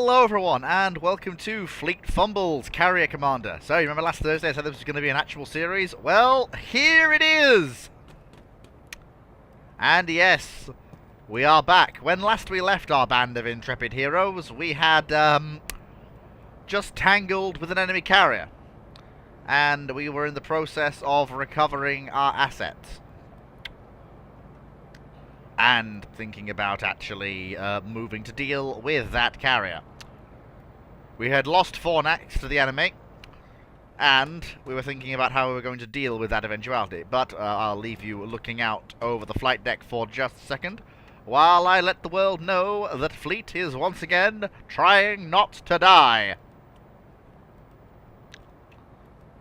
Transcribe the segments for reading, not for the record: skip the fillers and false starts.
Hello everyone, and welcome to Fleet Fumbles, Carrier Commander. So, you remember last Thursday I said this was going to be an actual series? Well, here it is! And yes, we are back. When last we left our band of intrepid heroes, we had, just tangled with an enemy carrier. And we were in the process of recovering our assets. And thinking about actually moving to deal with that carrier. We had lost Fornax to the enemy, and we were thinking about how we were going to deal with that eventuality. But I'll leave you looking out over the flight deck for just a second, while I let the world know that Fleet is once again trying not to die.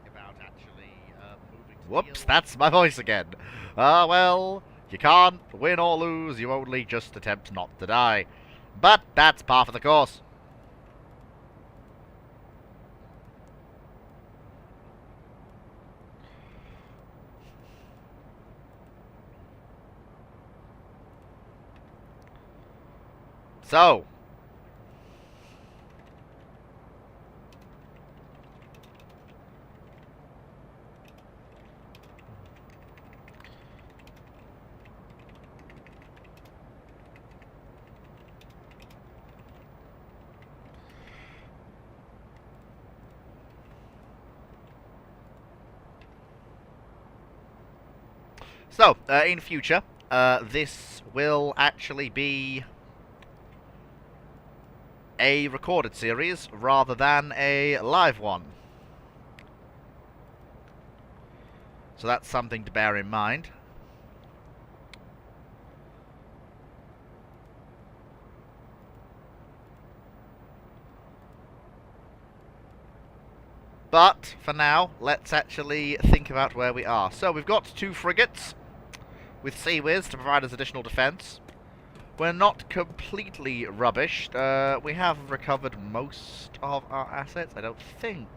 About actually Whoops, that's my voice again. Well, you can't win or lose, you only just attempt not to die. But that's par for the course. So, in future, this will actually be a recorded series rather than a live one. So that's something to bear in mind. But, for now, let's actually think about where we are. So, we've got 2 frigates with Sea Whiz to provide us additional defense. We're not completely rubbished. We have recovered most of our assets. I don't think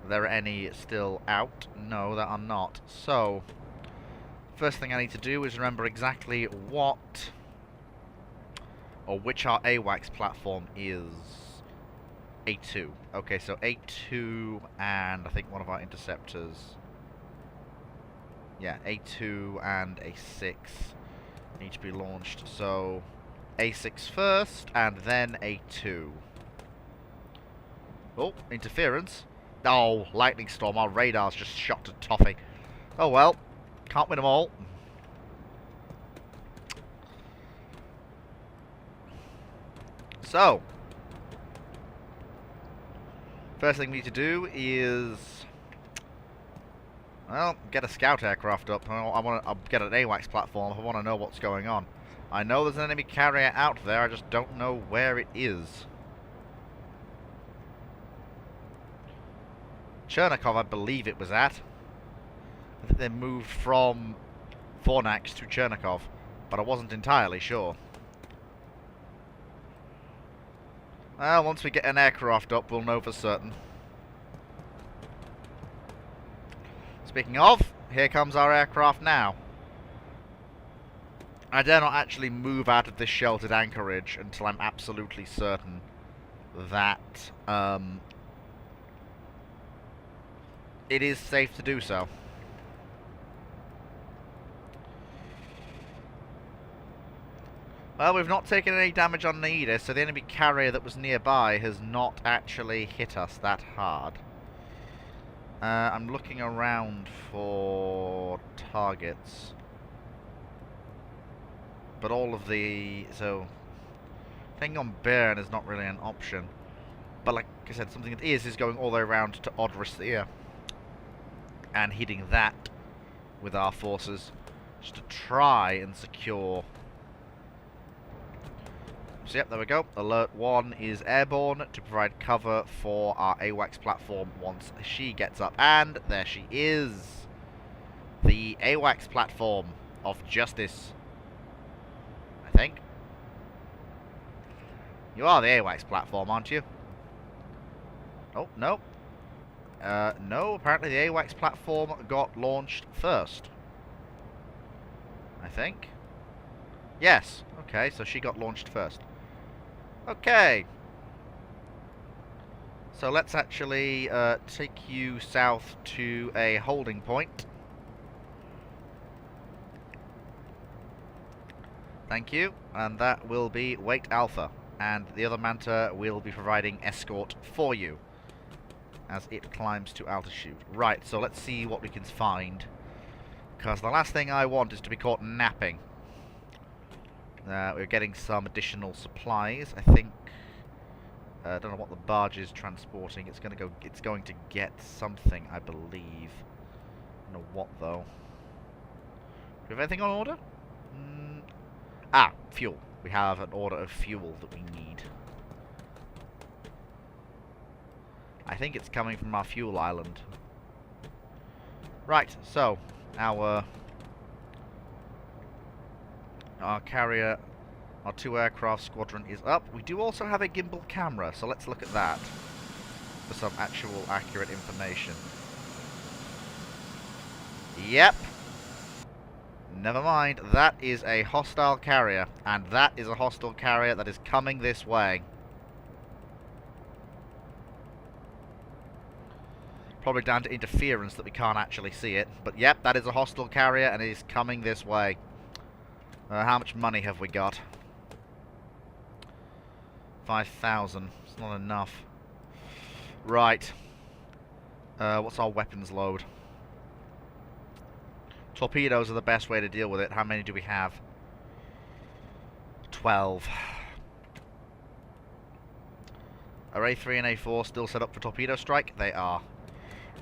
there are any still out. No, there are not. So, first thing I need to do is remember exactly what or which our AWACS platform is. A2. Okay, so A2 and I think one of our interceptors. Yeah, A2 and A6 need to be launched. So A6 first and then A2. Oh, interference. Oh, lightning storm. Our radar's just shot to toffee. Oh well, can't win them all. So, first thing we need to do is, well, get a scout aircraft up. I'll get an AWACS platform if I want to know what's going on. I know there's an enemy carrier out there, I just don't know where it is. Chernikov, I believe it was at. I think they moved from Fornax to Chernikov, but I wasn't entirely sure. Well, once we get an aircraft up, we'll know for certain. Speaking of, here comes our aircraft now. I dare not actually move out of this sheltered anchorage until I'm absolutely certain that it is safe to do so. Well, we've not taken any damage on Naida, so the enemy carrier that was nearby has not actually hit us that hard. I'm looking around for targets. But all of the... so, taking on Bern is not really an option. But like I said, something that is going all the way around to Odrysir. And hitting that with our forces. Just to try and secure... So yep, there we go. Alert 1 is airborne to provide cover for our AWACS platform once she gets up. And there she is. The AWACS platform of justice. I think. You are the AWACS platform, aren't you? Oh, no. No, apparently the AWACS platform got launched first. I think. Yes. Okay, so she got launched first. Okay. So let's actually take you south to a holding point. Thank you. And that will be Weight Alpha. And the other Manta will be providing escort for you as it climbs to altitude. Right, so let's see what we can find. Because the last thing I want is to be caught napping. We're getting some additional supplies, I think. I don't know what the barge is transporting. It's going to get something, I believe. I don't know what though. Do we have anything on order? Fuel. We have an order of fuel that we need. I think it's coming from our fuel island. Right, so our carrier, our 2 aircraft squadron is up. We do also have a gimbal camera, so let's look at that for some actual accurate information. Yep. Never mind, that is a hostile carrier, and that is a hostile carrier that is coming this way. Probably down to interference that we can't actually see it, but yep, that is a hostile carrier and it is coming this way. How much money have we got? 5,000. It's not enough. Right. What's our weapons load? Torpedoes are the best way to deal with it. How many do we have? 12. Are A3 and A4 still set up for torpedo strike? They are.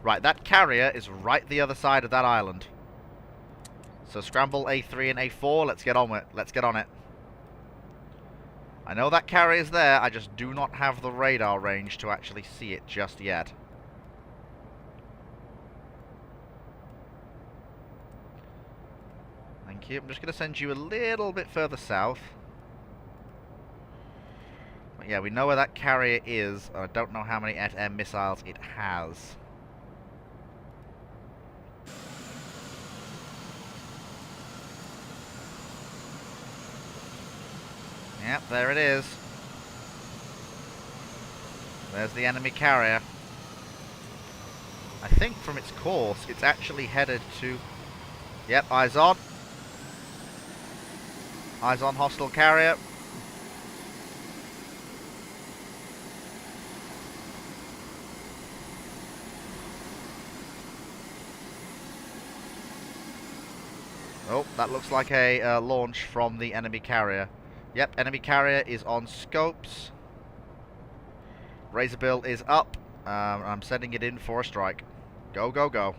Right, that carrier is right the other side of that island. So scramble A3 and A4. Let's get on with it. Let's get on it. I know that carrier is there. I just do not have the radar range to actually see it just yet. Thank you. I'm just going to send you a little bit further south. But yeah, we know where that carrier is. I don't know how many anti-air missiles it has. Yep, there it is. There's the enemy carrier. I think from its course, it's actually headed to... Yep, eyes on. Eyes on hostile carrier. Oh, that looks like a launch from the enemy carrier. Yep, enemy carrier is on scopes. Razorbill is up. I'm sending it in for a strike. Go, go, go.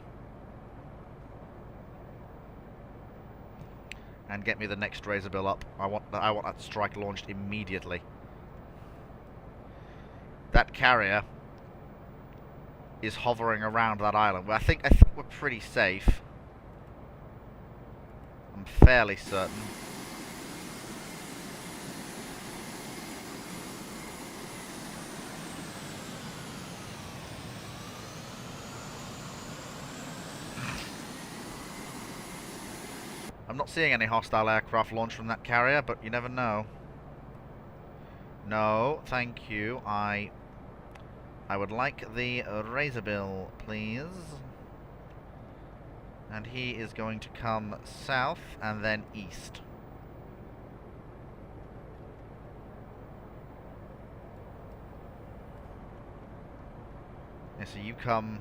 And get me the next Razorbill up. I want that strike launched immediately. That carrier is hovering around that island. Well, I think we're pretty safe. I'm fairly certain. I'm not seeing any hostile aircraft launch from that carrier, but you never know. No, thank you. I would like the Razorbill, please. And he is going to come south and then east. Yeah, so you come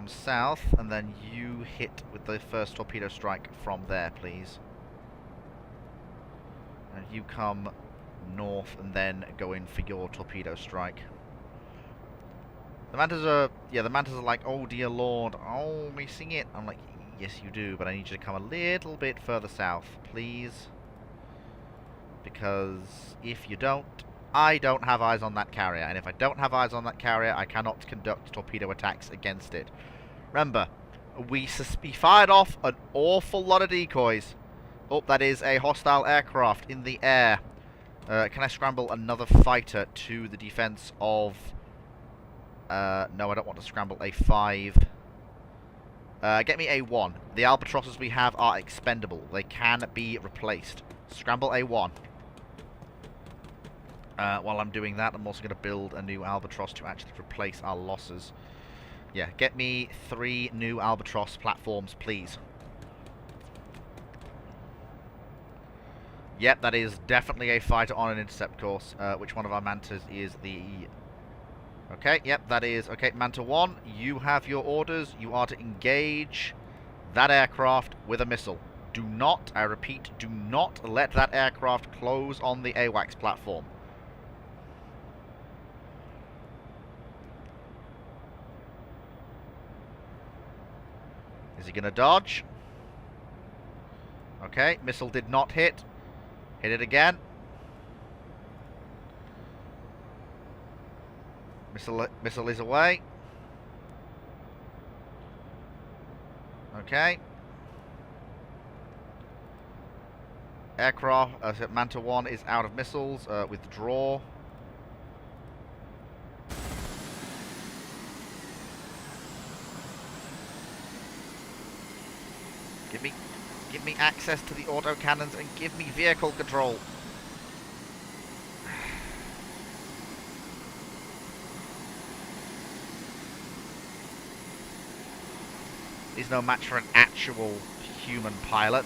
south, and then you hit with the first torpedo strike from there, please. And you come north and then go in for your torpedo strike. The Mantas are like, oh dear lord, oh, we see it. I'm like, yes you do, but I need you to come a little bit further south, please. Because if you don't, I don't have eyes on that carrier, and if I don't have eyes on that carrier, I cannot conduct torpedo attacks against it. Remember, we fired off an awful lot of decoys. Oh, that is a hostile aircraft in the air. Can I scramble another fighter to the defense of... no, I don't want to scramble a 5. Get me a 1. The albatrosses we have are expendable. They can be replaced. Scramble a 1. While I'm doing that, I'm also going to build a new Albatross to actually replace our losses. Yeah, get me 3 new Albatross platforms, please. Yep, that is definitely a fighter on an intercept course. Which one of our Mantas is the... Okay, yep, that is... Okay, Manta 1, you have your orders. You are to engage that aircraft with a missile. Do not, I repeat, do not let that aircraft close on the AWACS platform. Is he going to dodge? Okay, missile did not hit. Hit it again. Missile is away. Okay. Aircraft, Manta 1 is out of missiles. Withdraw. Give me access to the autocannons and give me vehicle control. He's no match for an actual human pilot.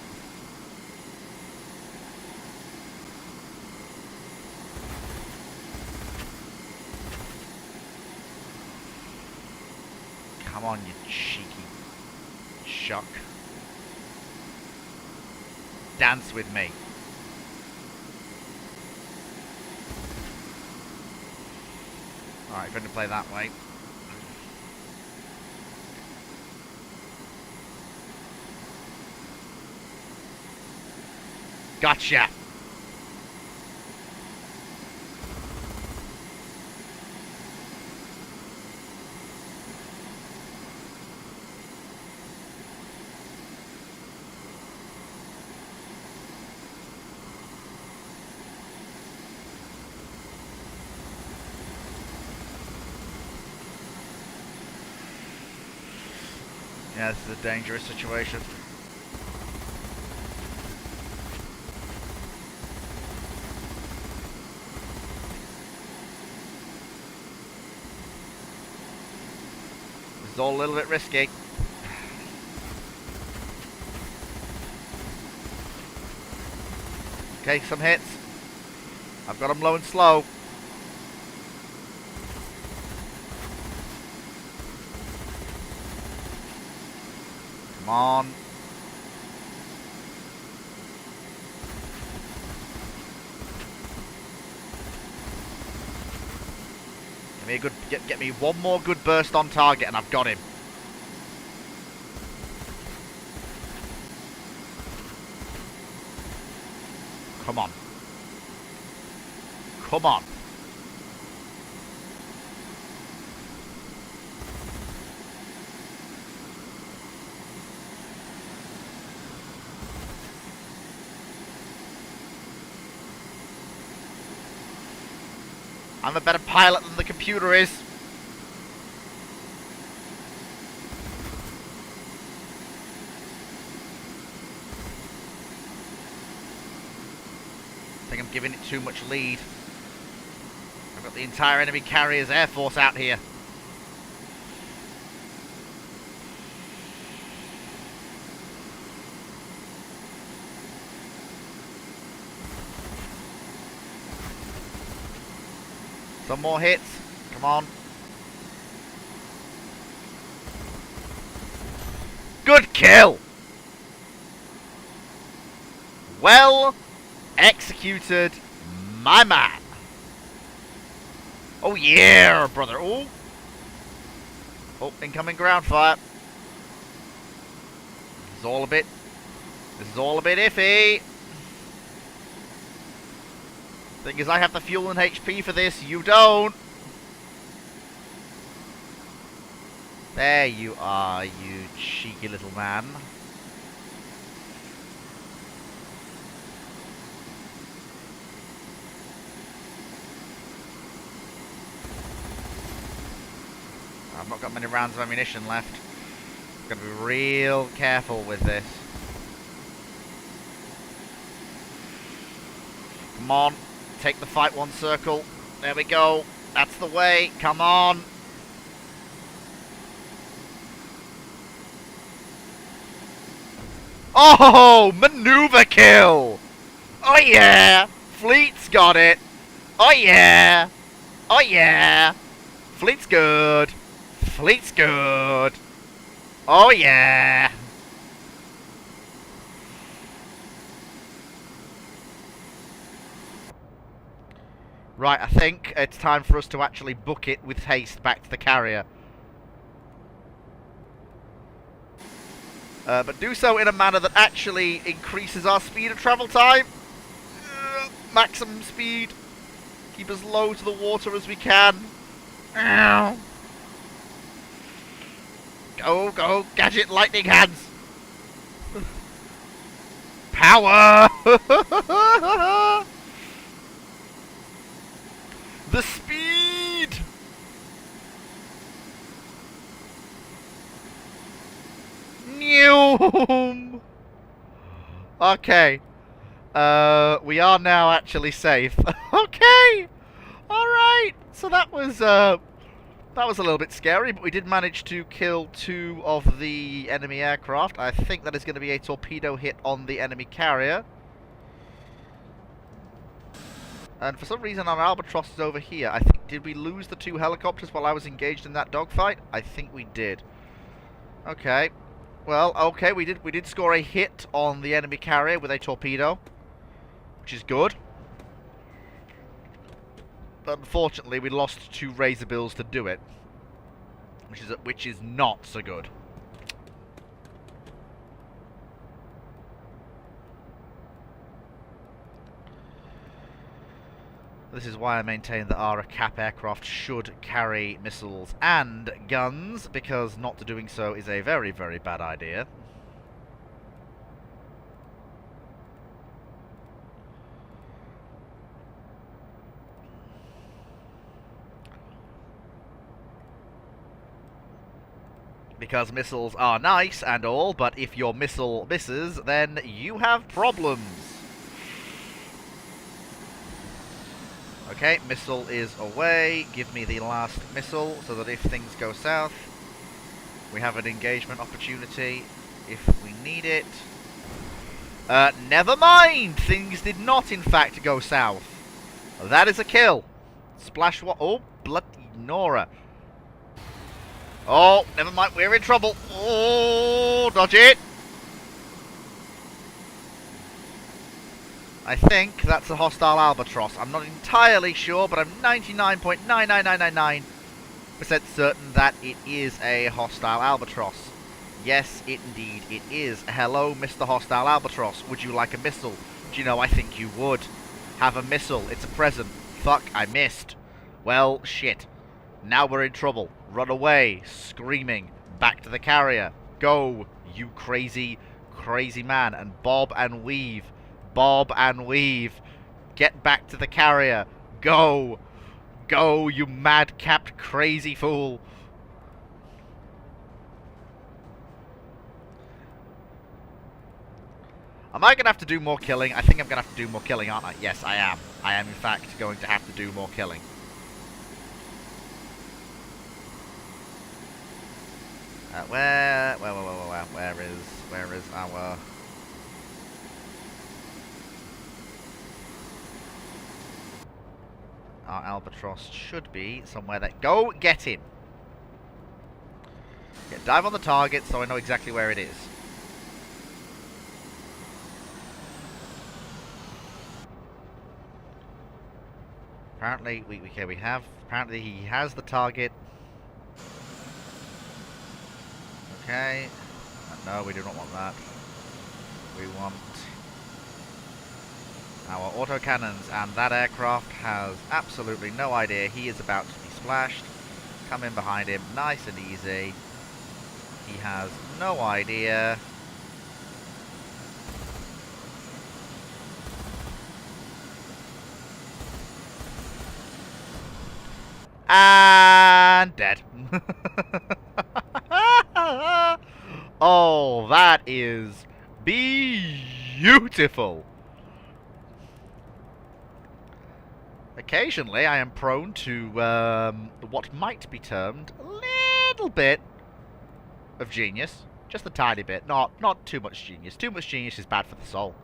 Come on, you cheeky shuck. Dance with me. Alright, going to play that way. Gotcha! Yeah, this is a dangerous situation. This is all a little bit risky. Okay, some hits. I've got them low and slow. Come on. Give me a good, get me one more good burst on target and I've got him. Come on. Come on. I'm a better pilot than the computer is. I think I'm giving it too much lead. I've got the entire enemy carrier's air force out here. Some more hits. Come on. Good kill! Well executed, my man. Oh yeah, brother. Oh. Oh, incoming ground fire. This is all a bit iffy. Thing is, I have the fuel and HP for this. You don't. There you are, you cheeky little man. I've not got many rounds of ammunition left. I've got to be real careful with this. Come on. take the fight one circle. There we go. That's the way. Come on. Oh, maneuver kill. Oh yeah. Fleet's got it. Oh yeah. Oh yeah. Fleet's good. Fleet's good. Oh yeah. Right, I think it's time for us to actually book it with haste back to the carrier. But do so in a manner that actually increases our speed of travel time. Maximum speed. Keep as low to the water as we can. Ow. Go, go, gadget lightning hands. Power! The speed! Noom! Okay. We are now actually safe. Okay! Alright! So that was a little bit scary, but we did manage to kill 2 of the enemy aircraft. I think that is going to be a torpedo hit on the enemy carrier. And for some reason our Albatross is over here. I think, did we lose the 2 helicopters while I was engaged in that dogfight? I think we did. Okay. Well, okay, we did score a hit on the enemy carrier with a torpedo, which is good. But unfortunately, we lost 2 razor bills to do it, which is not so good. This is why I maintain that our cap aircraft should carry missiles and guns, because not doing so is a very, very bad idea. Because missiles are nice and all, but if your missile misses, then you have problems. Okay, missile is away. Give me the last missile so that if things go south, we have an engagement opportunity if we need it. Never mind! Things did not, in fact, go south. That is a kill. Splash what? Oh, bloody Nora. Oh, never mind, we're in trouble. Oh, dodge it. I think that's a hostile Albatross. I'm not entirely sure, but I'm 99.99999% certain that it is a hostile Albatross. Yes, indeed, it is. Hello, Mr. Hostile Albatross. Would you like a missile? Do you know, I think you would. Have a missile. It's a present. Fuck, I missed. Well, shit. Now we're in trouble. Run away, screaming. Back to the carrier. Go, you crazy, crazy man. And bob and weave. Bob and weave. Get back to the carrier. Go. Go, you mad-capped crazy fool. Am I going to have to do more killing? I think I'm going to have to do more killing, aren't I? Yes, I am. I am, in fact, going to have to do more killing. Where is our... Our Albatross should be somewhere that... Go get him! Yeah, dive on the target so I know exactly where it is. Apparently, apparently he has the target. Okay. No, we do not want that. We want our autocannons, and that aircraft has absolutely no idea he is about to be splashed. Come in behind him, nice and easy. He has no idea. And dead. Oh, that is beautiful. occasionally I am prone to what might be termed a little bit of genius. Just a tiny bit. Not too much genius. Too much genius is bad for the soul.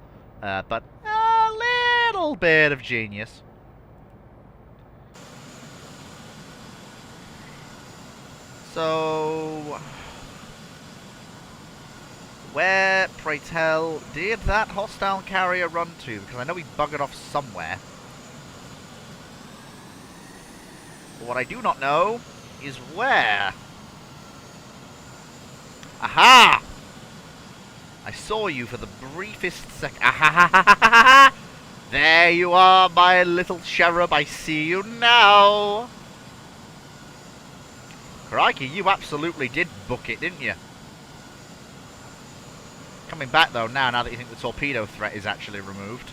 But a little bit of genius. So, where, pray tell, did that hostile carrier run to? Because I know he buggered off somewhere. But what I do not know is where. Aha! I saw you for the briefest second. Aha! There you are, my little cherub. I see you now. Crikey, you absolutely did book it, didn't you? Coming back, though, now that you think the torpedo threat is actually removed.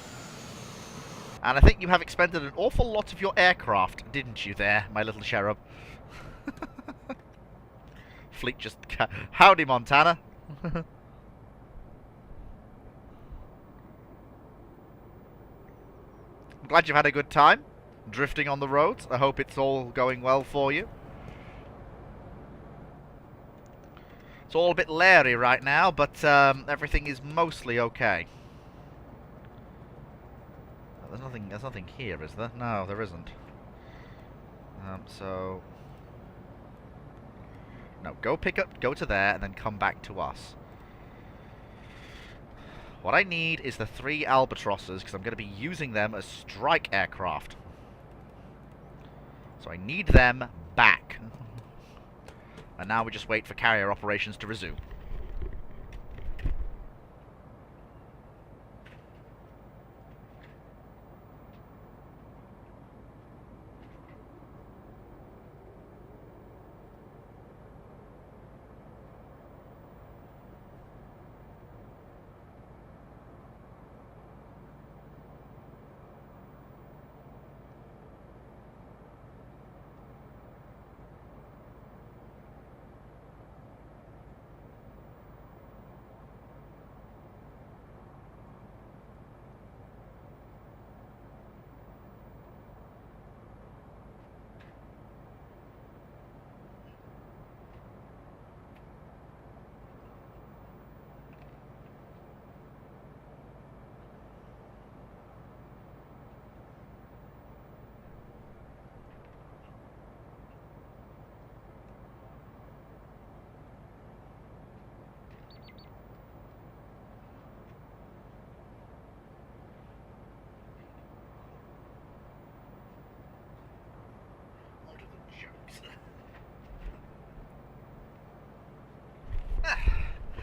And I think you have expended an awful lot of your aircraft, didn't you there, my little cherub? Fleet just... Howdy, Montana. I'm glad you've had a good time drifting on the roads. I hope it's all going well for you. It's all a bit leery right now, but everything is mostly okay. There's nothing here, is there? No, there isn't. So... No, go to there, and then come back to us. What I need is the 3 Albatrosses, because I'm going to be using them as strike aircraft. So I need them back. And now we just wait for carrier operations to resume.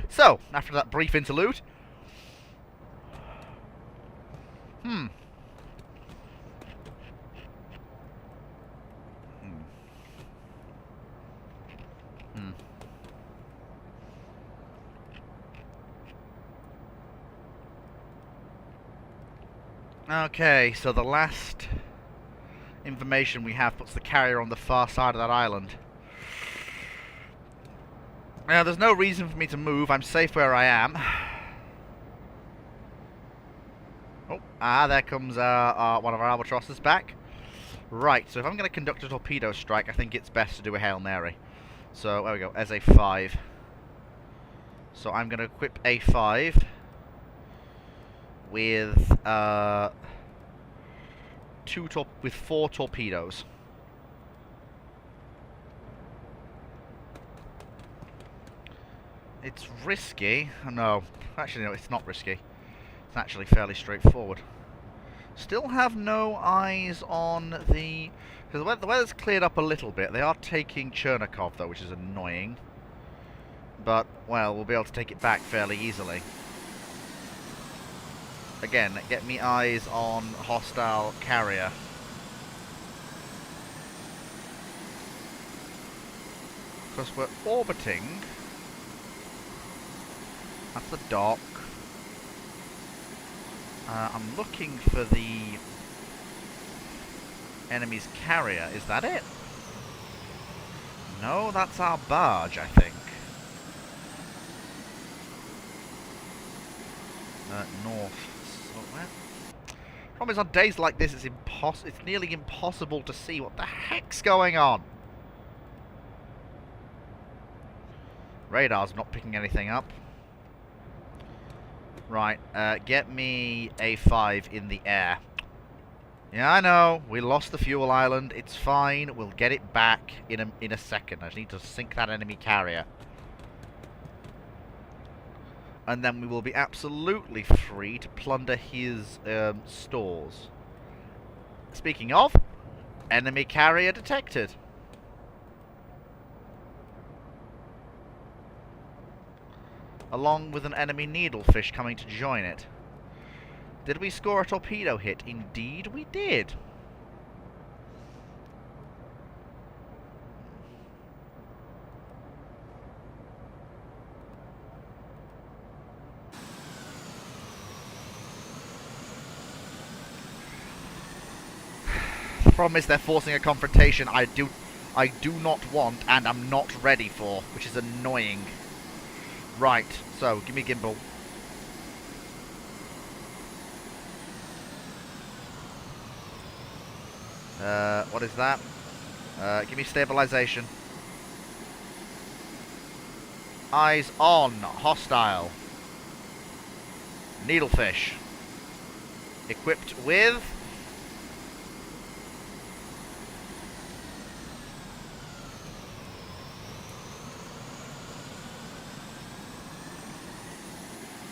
So, after that brief interlude... Okay, so the last information we have puts the carrier on the far side of that island. Now, there's no reason for me to move. I'm safe where I am. Oh, there comes one of our Albatrosses back. Right, so if I'm going to conduct a torpedo strike, I think it's best to do a Hail Mary. So, there we go, as a 5. So I'm going to equip A5 with 4 torpedoes. It's risky. No, actually no, it's not risky. It's actually fairly straightforward. Still have no eyes on the... Because the weather's cleared up a little bit. They are taking Chernikov though, which is annoying. But, well, we'll be able to take it back fairly easily. Again, get me eyes on hostile carrier. Because we're orbiting at the dock. I'm looking for the enemy's carrier. Is that it? No, that's our barge, I think. North. So where? Problem is, on days like this, it's nearly impossible to see what the heck's going on. Radar's not picking anything up. Right, get me A5 in the air. Yeah, I know, we lost the fuel island. It's fine, we'll get it back in a second. I just need to sink that enemy carrier. And then we will be absolutely free to plunder his stores. Speaking of, enemy carrier detected. Along with an enemy needlefish coming to join it. Did we score a torpedo hit? Indeed we did. The problem is they're forcing a confrontation I do not want and I'm not ready for, which is annoying. Right, so give me gimbal. What is that? Give me stabilization. Eyes on, hostile. Needlefish. Equipped with...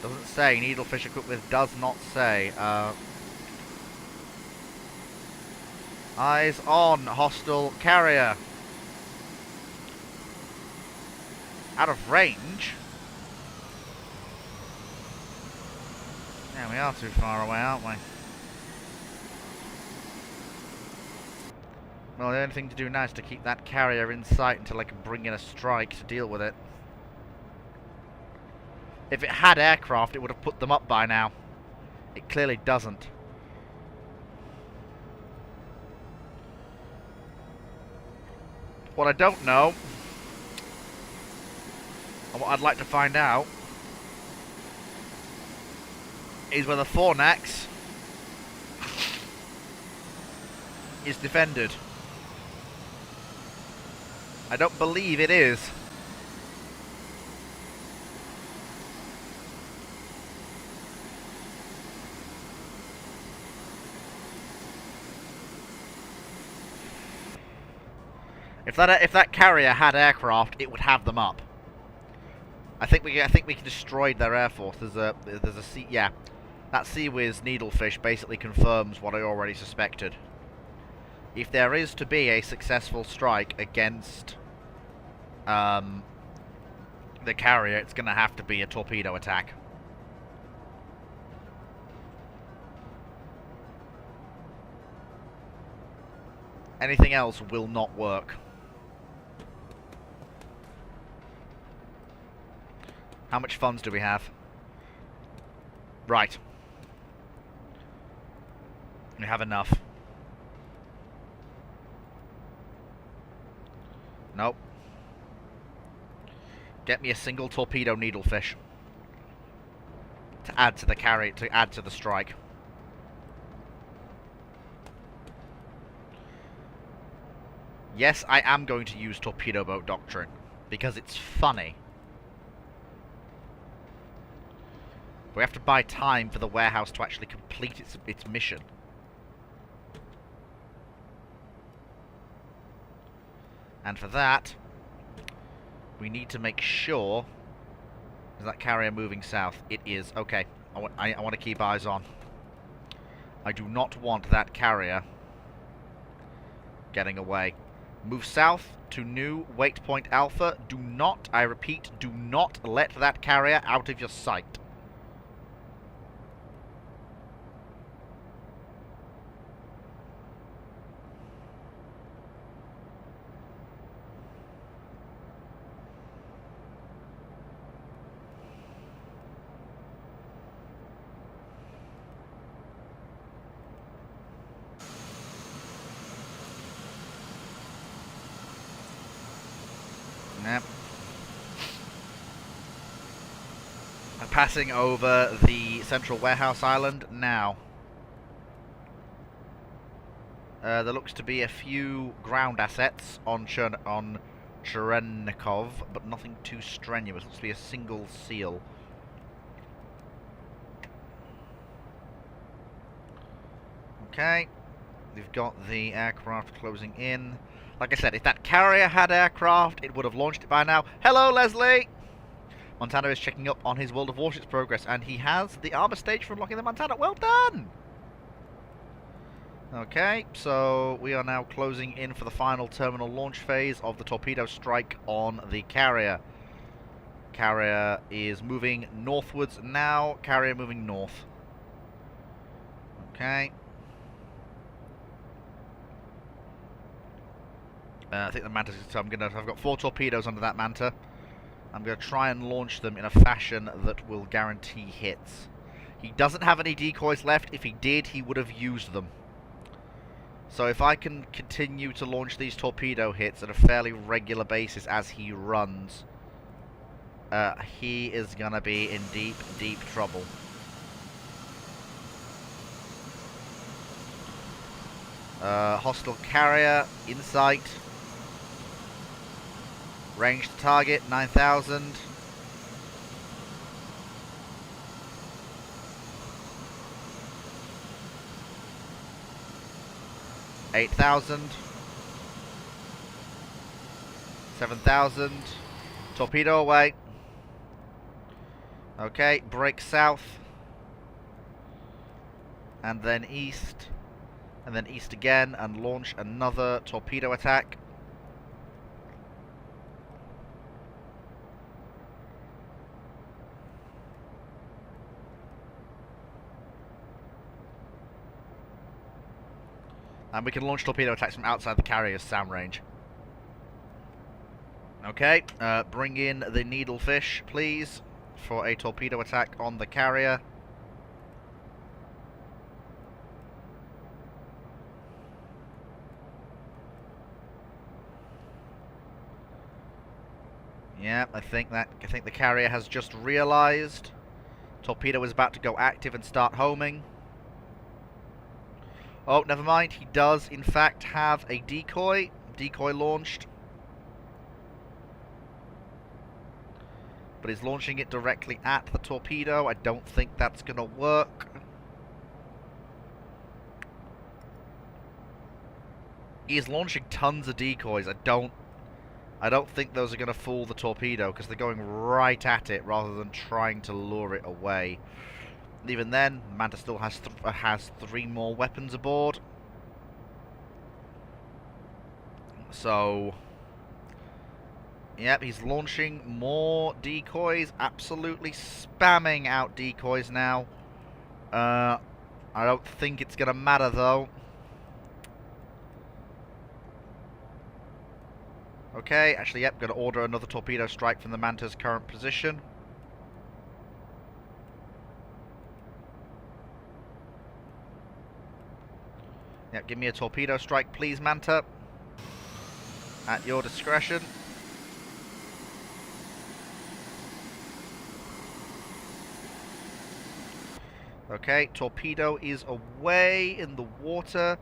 Doesn't say. Needlefish equipped with does not say. Eyes on, hostile carrier. Out of range? Yeah, we are too far away, aren't we? Well, the only thing to do now is to keep that carrier in sight until I can bring in a strike to deal with it. If it had aircraft, it would have put them up by now. It clearly doesn't. What I don't know, and what I'd like to find out, is whether Fornax is defended. I don't believe it is. If that carrier had aircraft, it would have them up. I think we destroyed their air force. There's a sea, yeah. That Sea-Whiz needlefish basically confirms what I already suspected. If there is to be a successful strike against the carrier, it's going to have to be a torpedo attack. Anything else will not work. How much funds do we have? Right. We have enough. Nope. Get me a single torpedo needlefish to add to the carry, to add to the strike. Yes, I am going to use torpedo boat doctrine because it's funny. We have to buy time for the warehouse to actually complete its mission. And for that, we need to make sure... Is that carrier moving south? It is. Okay. I want to keep eyes on. I do not want that carrier getting away. Move south to new waypoint Alpha. Do not, I repeat, do not let that carrier out of your sight. Yep. I'm passing over the central warehouse island now. There looks to be a few ground assets on Cherenkov, but nothing too strenuous. Looks to be a single seal. Okay, we've got the aircraft closing in. Like I said, if that carrier had aircraft, it would have launched it by now. Hello, Leslie! Montana is checking up on his World of Warships progress, and he has the armor stage for unlocking the Montana. Well done! Okay, so we are now closing in for the final terminal launch phase of the torpedo strike on the carrier. Carrier is moving northwards now. Carrier moving north. Okay. I think the Manta's... So I've got 4 torpedoes under that Manta. I'm going to try and launch them in a fashion that will guarantee hits. He doesn't have any decoys left. If he did, he would have used them. So if I can continue to launch these torpedo hits at a fairly regular basis as he runs, he is going to be in deep, deep trouble. Hostile carrier in sight. Range to target, 9,000. $8,000. 7,000. Torpedo away. Okay, break south. And then east. And then east again, and launch another torpedo attack. And we can launch torpedo attacks from outside the carrier's SAM range. Okay, bring in the needlefish, please, for a torpedo attack on the carrier. Yeah, I think the carrier has just realized torpedo is about to go active and start homing. Oh, never mind. He does, in fact, have a decoy. Decoy launched. But he's launching it directly at the torpedo. I don't think that's going to work. He's launching tons of decoys. I don't think those are going to fool the torpedo, because they're going right at it rather than trying to lure it away. Even then, Manta still has 3 more weapons aboard. So, yep, he's launching more decoys. Absolutely spamming out decoys now. I don't think it's going to matter, though. Okay, actually, yep, going to order another torpedo strike from the Manta's current position. Yep, give me a torpedo strike, please, Manta. At your discretion. Okay, torpedo is away in the water.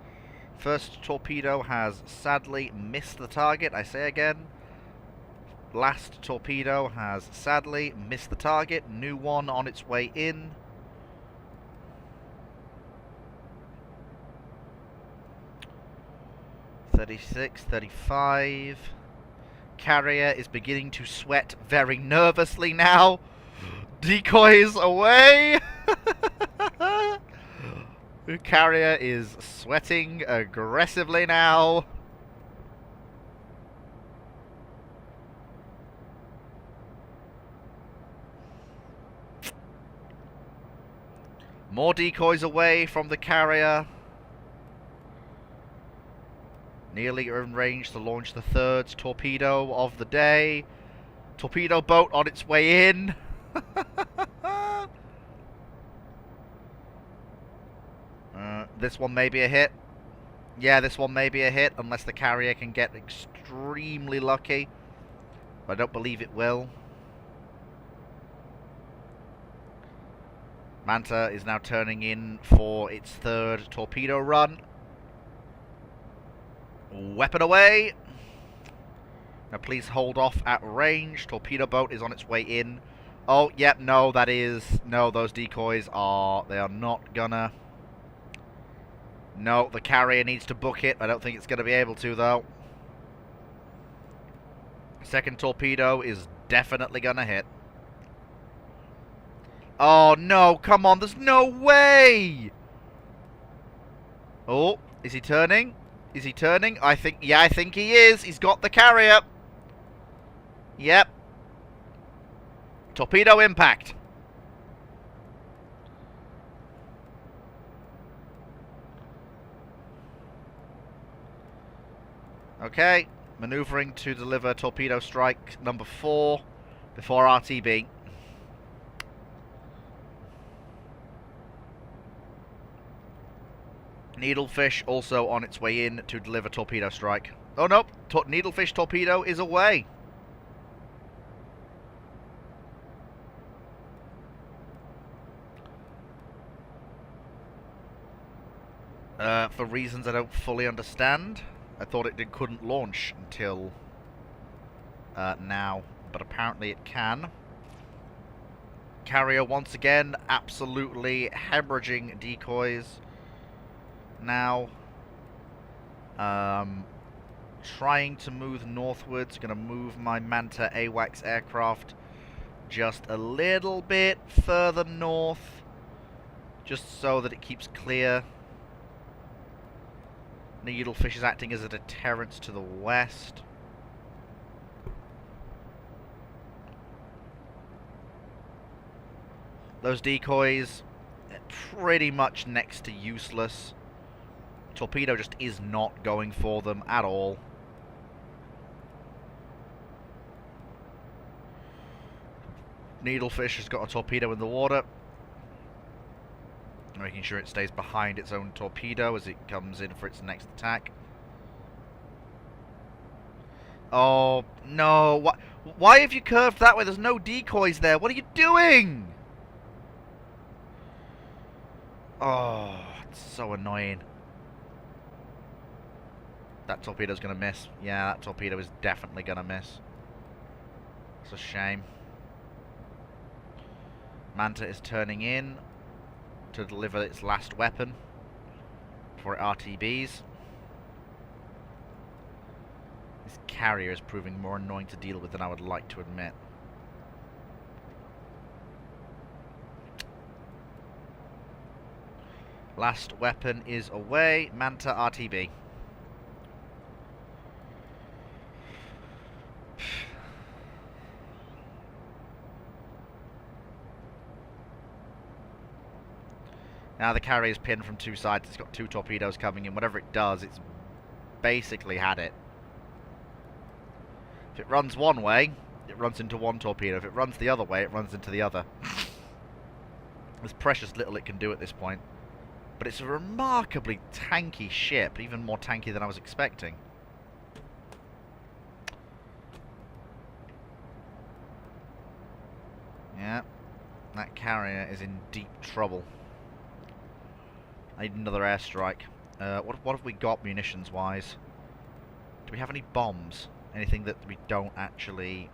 First torpedo has sadly missed the target, I say again. Last torpedo has sadly missed the target. New one on its way in. $36, $35. Carrier is beginning to sweat very nervously now. Decoys away! The carrier is sweating aggressively now. More decoys away from the carrier. Nearly in range to launch the 3rd torpedo of the day. Torpedo boat on its way in. This one may be a hit. Yeah, this one may be a hit, unless the carrier can get extremely lucky. But I don't believe it will. Manta is now turning in for its 3rd torpedo run. Weapon away. Now please hold off at range. Torpedo boat is on its way in. Oh, yep, no, that is... No, those decoys are... They are not gonna... No, the carrier needs to book it. I don't think it's going to be able to, though. Second torpedo is definitely going to hit. Oh, no, come on, there's no way! Oh, is he turning? Is he turning? I think he is. He's got the carrier. Yep. Torpedo impact. Okay, maneuvering to deliver torpedo strike number 4 before RTB. Needlefish also on its way in to deliver torpedo strike. Oh no, Needlefish torpedo is away. For reasons I don't fully understand. I thought it couldn't launch until now, but apparently it can. Carrier once again, absolutely hemorrhaging decoys. Now, trying to move northwards. Going to move my Manta AWACS aircraft just a little bit further north, just so that it keeps clear. Needlefish is acting as a deterrent to the west. Those decoys, pretty much next to useless. Torpedo just is not going for them at all. Needlefish has got a torpedo in the water, making sure it stays behind its own torpedo as it comes in for its next attack. Oh, no. Why have you curved that way? There's no decoys there. What are you doing? Oh, it's so annoying. That torpedo's going to miss. Yeah, that torpedo is definitely going to miss. It's a shame. Manta is turning in to deliver its last weapon before it RTBs. This carrier is proving more annoying to deal with than I would like to admit. Last weapon is away. Manta RTB. Now the carrier is pinned from two sides. It's got 2 torpedoes coming in. Whatever it does, it's basically had it. If it runs one way, it runs into one torpedo. If it runs the other way, it runs into the other. There's precious little it can do at this point. But it's a remarkably tanky ship, even more tanky than I was expecting. Yeah, that carrier is in deep trouble. I need another airstrike. What have we got munitions-wise? Do we have any bombs? Anything that we don't actually...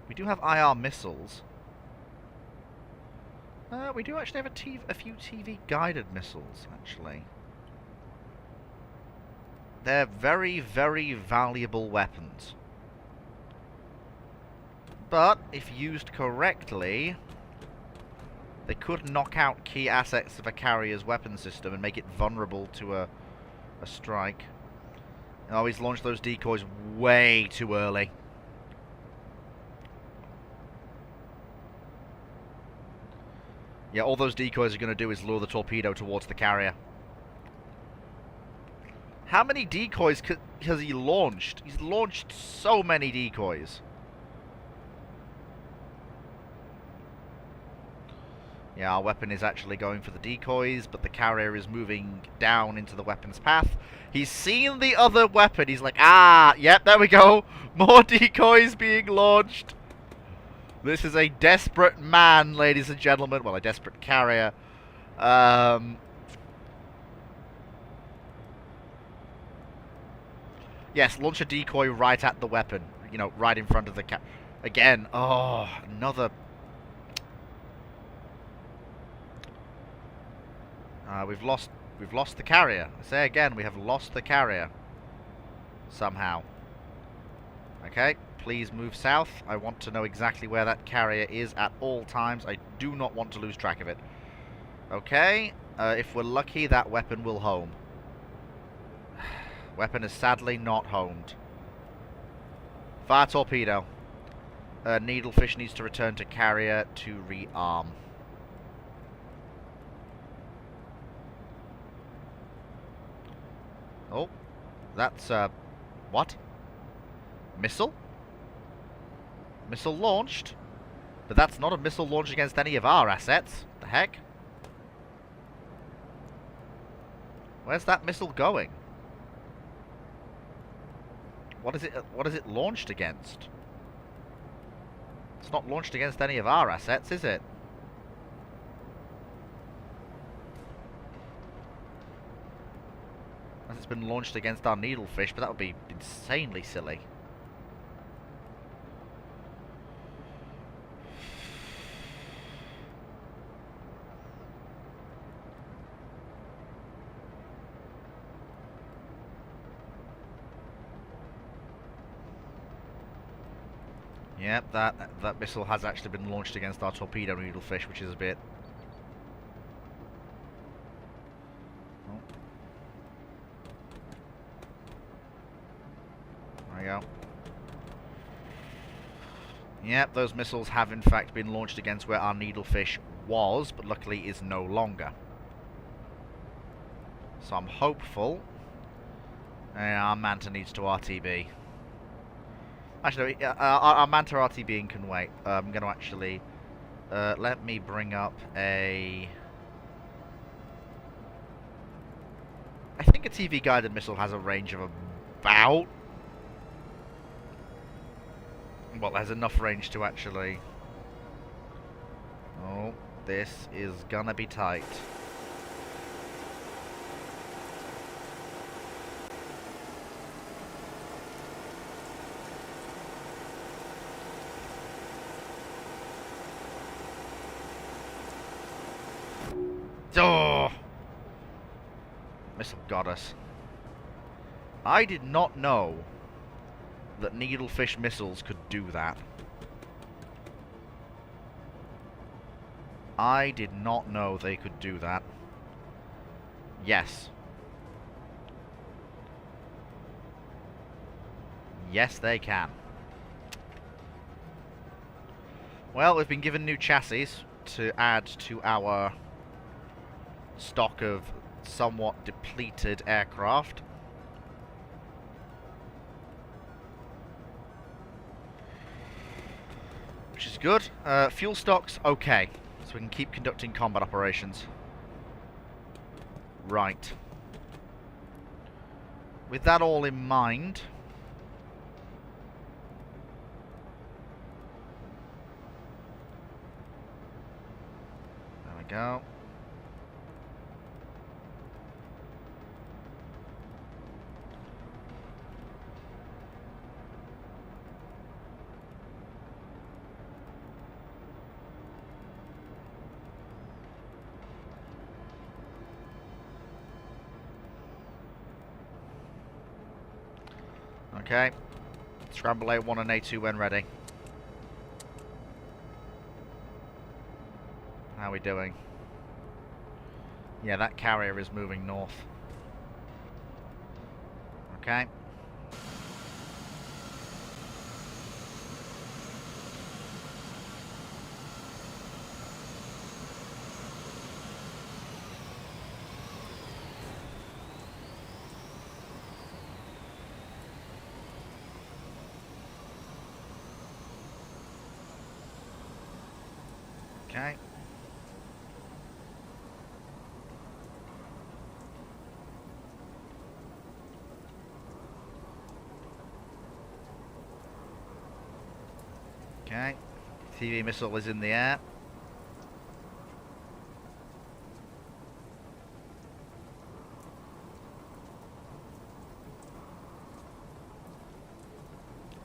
We do have IR missiles. We do actually have a few TV-guided missiles, actually. They're very, very valuable weapons. But, if used correctly, they could knock out key assets of a carrier's weapon system and make it vulnerable to a strike. And always launch those decoys way too early. Yeah, all those decoys are going to do is lure the torpedo towards the carrier. How many decoys has he launched? He's launched so many decoys. Yeah, our weapon is actually going for the decoys, but the carrier is moving down into the weapon's path. He's seen the other weapon. He's like, ah, yep, there we go. More decoys being launched. This is a desperate man, ladies and gentlemen. Well, a desperate carrier. Yes, launch a decoy right at the weapon. You know, right in front of the Again. Oh, another... we've lost the carrier. I say again, we have lost the carrier. Somehow. Okay, please move south. I want to know exactly where that carrier is at all times. I do not want to lose track of it. Okay, if we're lucky, that weapon will home. Weapon is sadly not homed. Fire torpedo. Needlefish needs to return to carrier to rearm. Oh, that's, what? Missile? Missile launched? But that's not a missile launched against any of our assets. The heck? Where's that missile going? What is it launched against? It's not launched against any of our assets, is it? Unless it's been launched against our needlefish, but that would be insanely silly. Yep, that missile has actually been launched against our torpedo needlefish, which is a bit... Oh. There we go. Yep, those missiles have in fact been launched against where our needlefish was, but luckily is no longer. So I'm hopeful. And our Manta needs to RTB. Actually, our Manta RTBing can wait. I'm going to actually... let me bring up a... I think a TV-guided missile has a range of about... Well, there's enough range to actually... Oh, this is gonna be tight. Oh! Missile got us. I did not know that needlefish missiles could do that. I did not know they could do that. Yes. Yes, they can. Well, we've been given new chassis to add to our stock of somewhat depleted aircraft. Which is good. Fuel stock's okay, so we can keep conducting combat operations. Right. With that all in mind... There we go. Okay. Scramble A1 and A2 when ready. How are we doing? Yeah, that carrier is moving north. Okay. Okay. Okay. TV missile is in the air.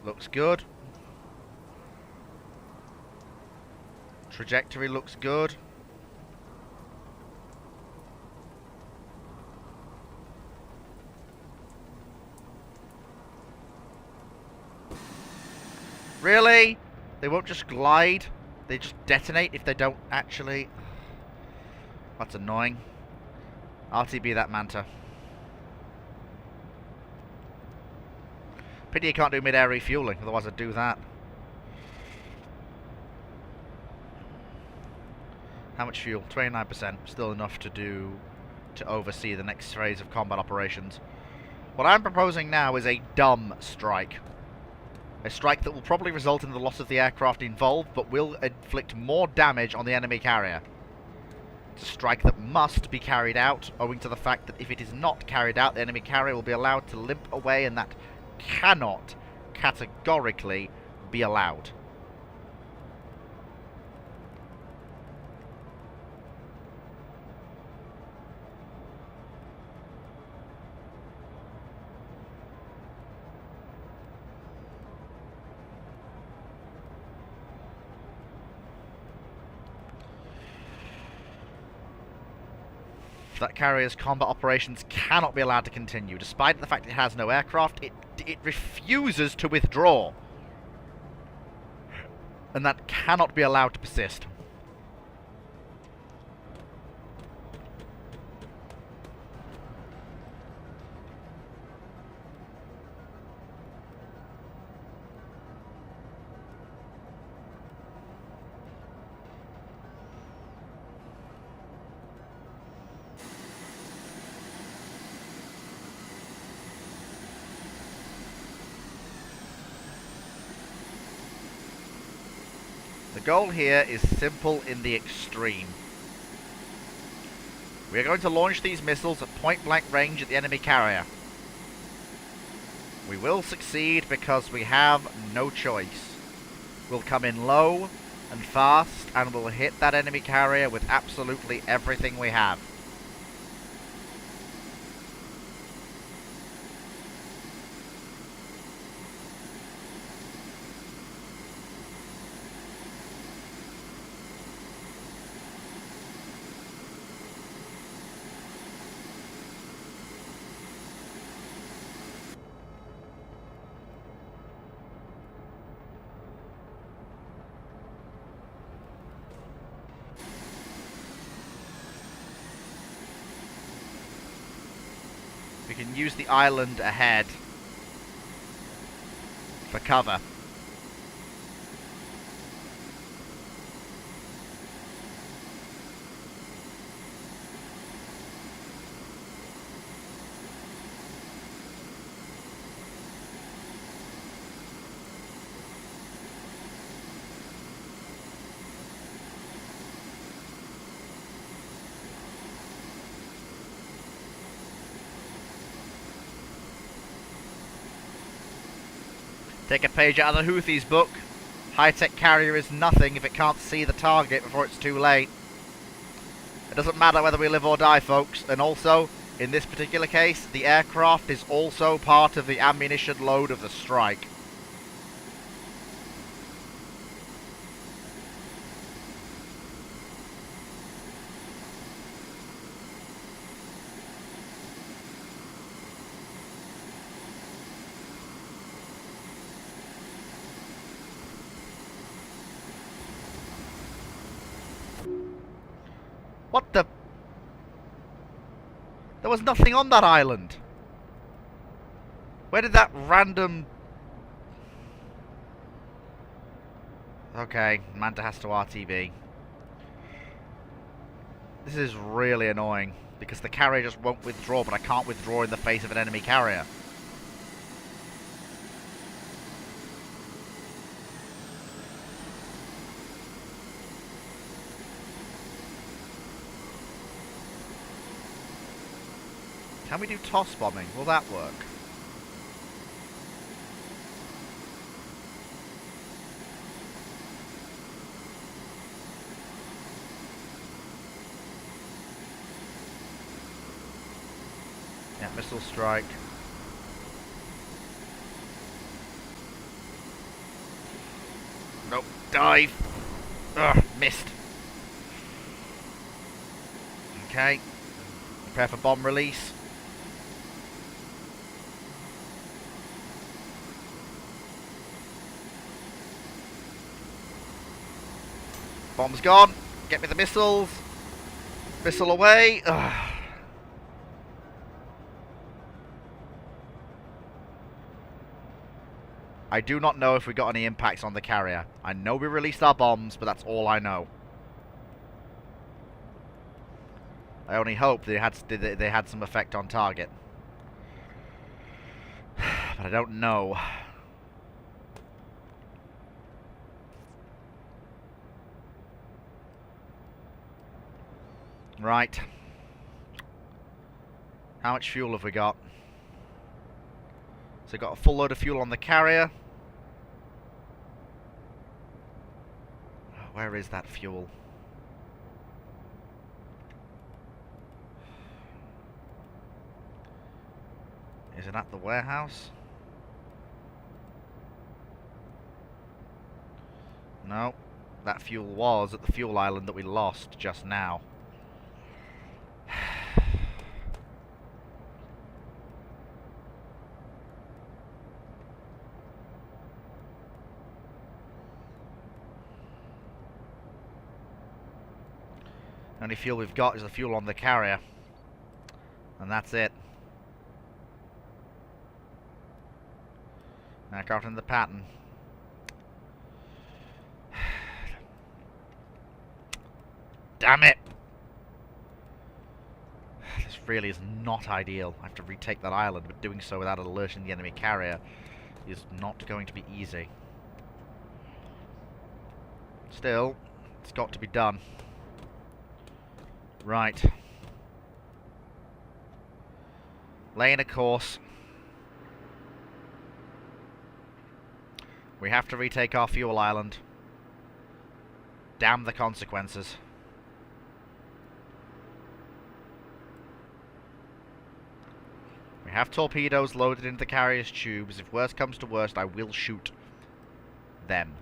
Looks good. Trajectory looks good. Really? They won't just glide? They just detonate if they don't actually... That's annoying. RTB that Manta. Pity you can't do mid-air refueling, otherwise I'd do that. How much fuel? 29%. Still enough to oversee the next phase of combat operations. What I'm proposing now is a dumb strike. A strike that will probably result in the loss of the aircraft involved, but will inflict more damage on the enemy carrier. It's a strike that must be carried out, owing to the fact that if it is not carried out, the enemy carrier will be allowed to limp away, and that cannot categorically be allowed. That carrier's combat operations cannot be allowed to continue. Despite the fact it has no aircraft, it refuses to withdraw. And that cannot be allowed to persist. The goal here is simple in the extreme. We are going to launch these missiles at point-blank range at the enemy carrier. We will succeed because we have no choice. We'll come in low and fast, and we'll hit that enemy carrier with absolutely everything we have. We can use the island ahead for cover. Take a page out of the Houthis' book. High-tech carrier is nothing if it can't see the target before it's too late. It doesn't matter whether we live or die, folks. And also, in this particular case, the aircraft is also part of the ammunition load of the strike. What the... There was nothing on that island. Where did that random... Okay, Manta has to RTB. This is really annoying, because the carrier just won't withdraw, but I can't withdraw in the face of an enemy carrier. Can we do toss bombing? Will that work? Yeah, missile strike. Dive. Ugh, missed. Okay. Prepare for bomb release. Bomb's gone. Get me the missiles. Missile away. Ugh. I do not know if we got any impacts on the carrier. I know we released our bombs, but that's all I know. I only hope they had some effect on target. But I don't know. Right. How much fuel have we got? So we've got a full load of fuel on the carrier. Where is that fuel? Is it at the warehouse? No. That fuel was at the fuel island that we lost just now. The only fuel we've got is the fuel on the carrier. And that's it. Aircraft in the pattern. Damn it! This really is not ideal. I have to retake that island, but doing so without alerting the enemy carrier is not going to be easy. Still, it's got to be done. Right. Laying a course. We have to retake our fuel island. Damn the consequences. We have torpedoes loaded into the carrier's tubes. If worst comes to worst, I will shoot them.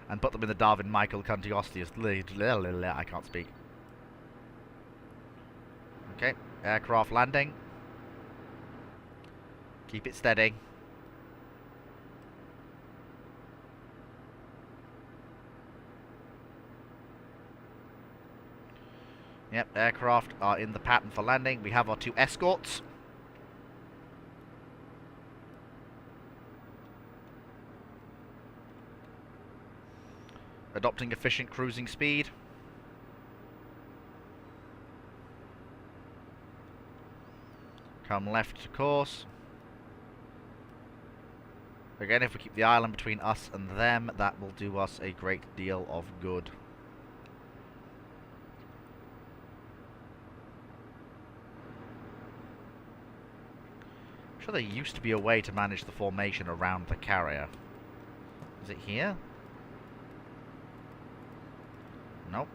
And put them in the Darwin Michael Contiostius. I can't speak. Okay, aircraft landing. Keep it steady. Yep, aircraft are in the pattern for landing. We have our 2 escorts. Adopting efficient cruising speed. Come left to course. Again, if we keep the island between us and them, that will do us a great deal of good. I'm sure there used to be a way to manage the formation around the carrier. Is it here? Nope.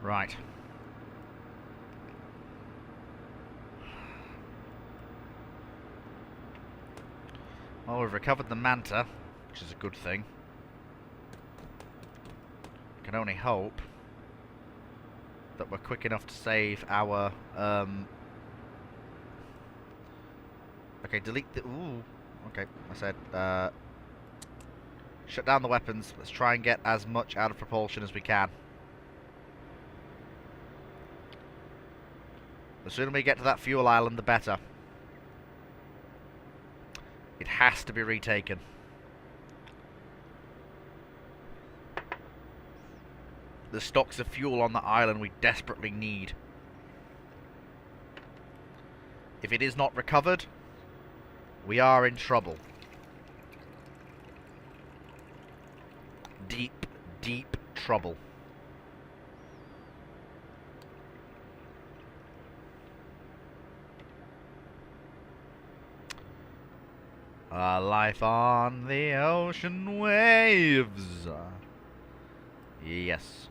Right. Well, we've recovered the Manta, which is a good thing. I can only hope that we're quick enough to save our... Okay, delete the... Ooh. Okay, I said... shut down the weapons. Let's try and get as much out of propulsion as we can. The sooner we get to that fuel island, the better. It has to be retaken. The stocks of fuel on the island we desperately need. If it is not recovered, we are in trouble. Deep, deep trouble. Life on the ocean waves. Yes.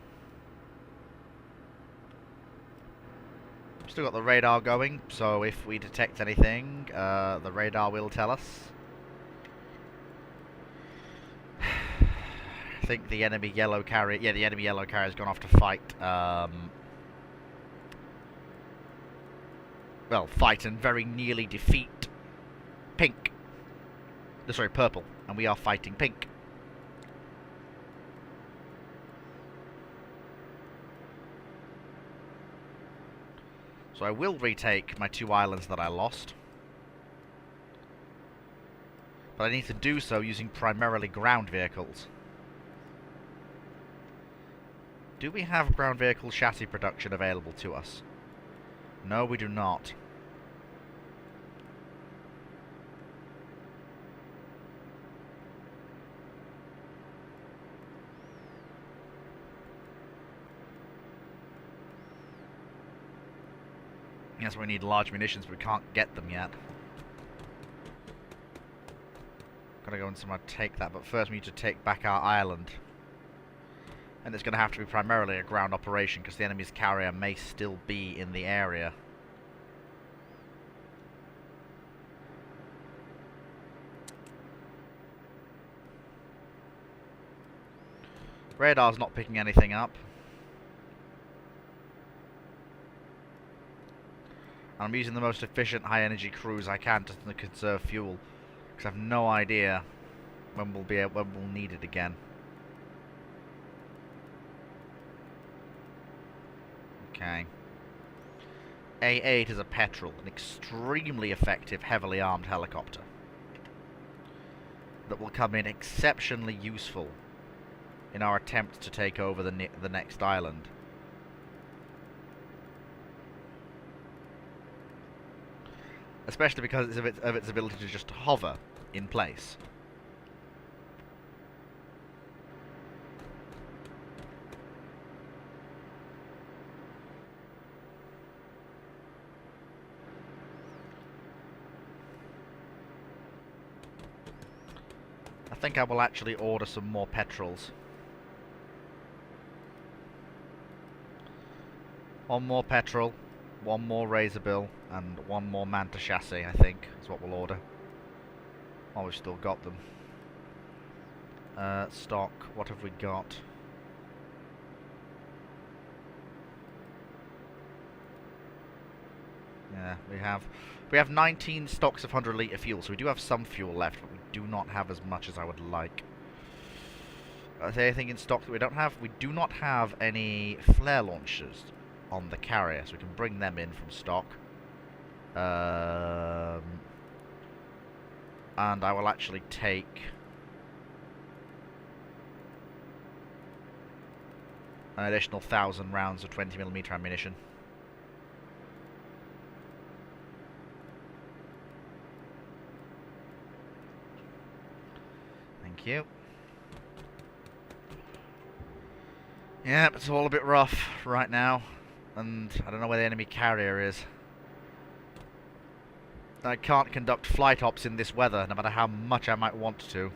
Still got the radar going, so if we detect anything, the radar will tell us. I think the enemy yellow carrier... Yeah, the enemy yellow carrier has gone off to fight... well, fight and very nearly defeat pink. Sorry, purple. And we are fighting pink. So I will retake my 2 islands that I lost. But I need to do so using primarily ground vehicles. Do we have ground vehicle chassis production available to us? No, we do not. Yes, we need large munitions, but we can't get them yet. Gotta go and somewhere take that, but first we need to take back our island. And it's gonna have to be primarily a ground operation, because the enemy's carrier may still be in the area. Radar's not picking anything up. I'm using the most efficient high-energy cruise I can to conserve fuel, because I have no idea when we'll need it again. Okay. A8 is a petrol, an extremely effective, heavily armed helicopter that will come in exceptionally useful in our attempt to take over the next island. Especially because of its ability to just hover in place. I think I will actually order some more petrols. One more petrol, one more razor bill, and one more Manta chassis, I think, is what we'll order. Oh, we've still got them. Stock, what have we got? Yeah, we have 19 stocks of 100-litre fuel, so we do have some fuel left, but we do not have as much as I would like. Is there anything in stock that we don't have? We do not have any flare launchers on the carrier, so we can bring them in from stock. And I will actually take an additional 1,000 rounds of 20mm ammunition. Thank you. Yeah, it's all a bit rough right now, and I don't know where the enemy carrier is. I can't conduct flight ops in this weather, no matter how much I might want to.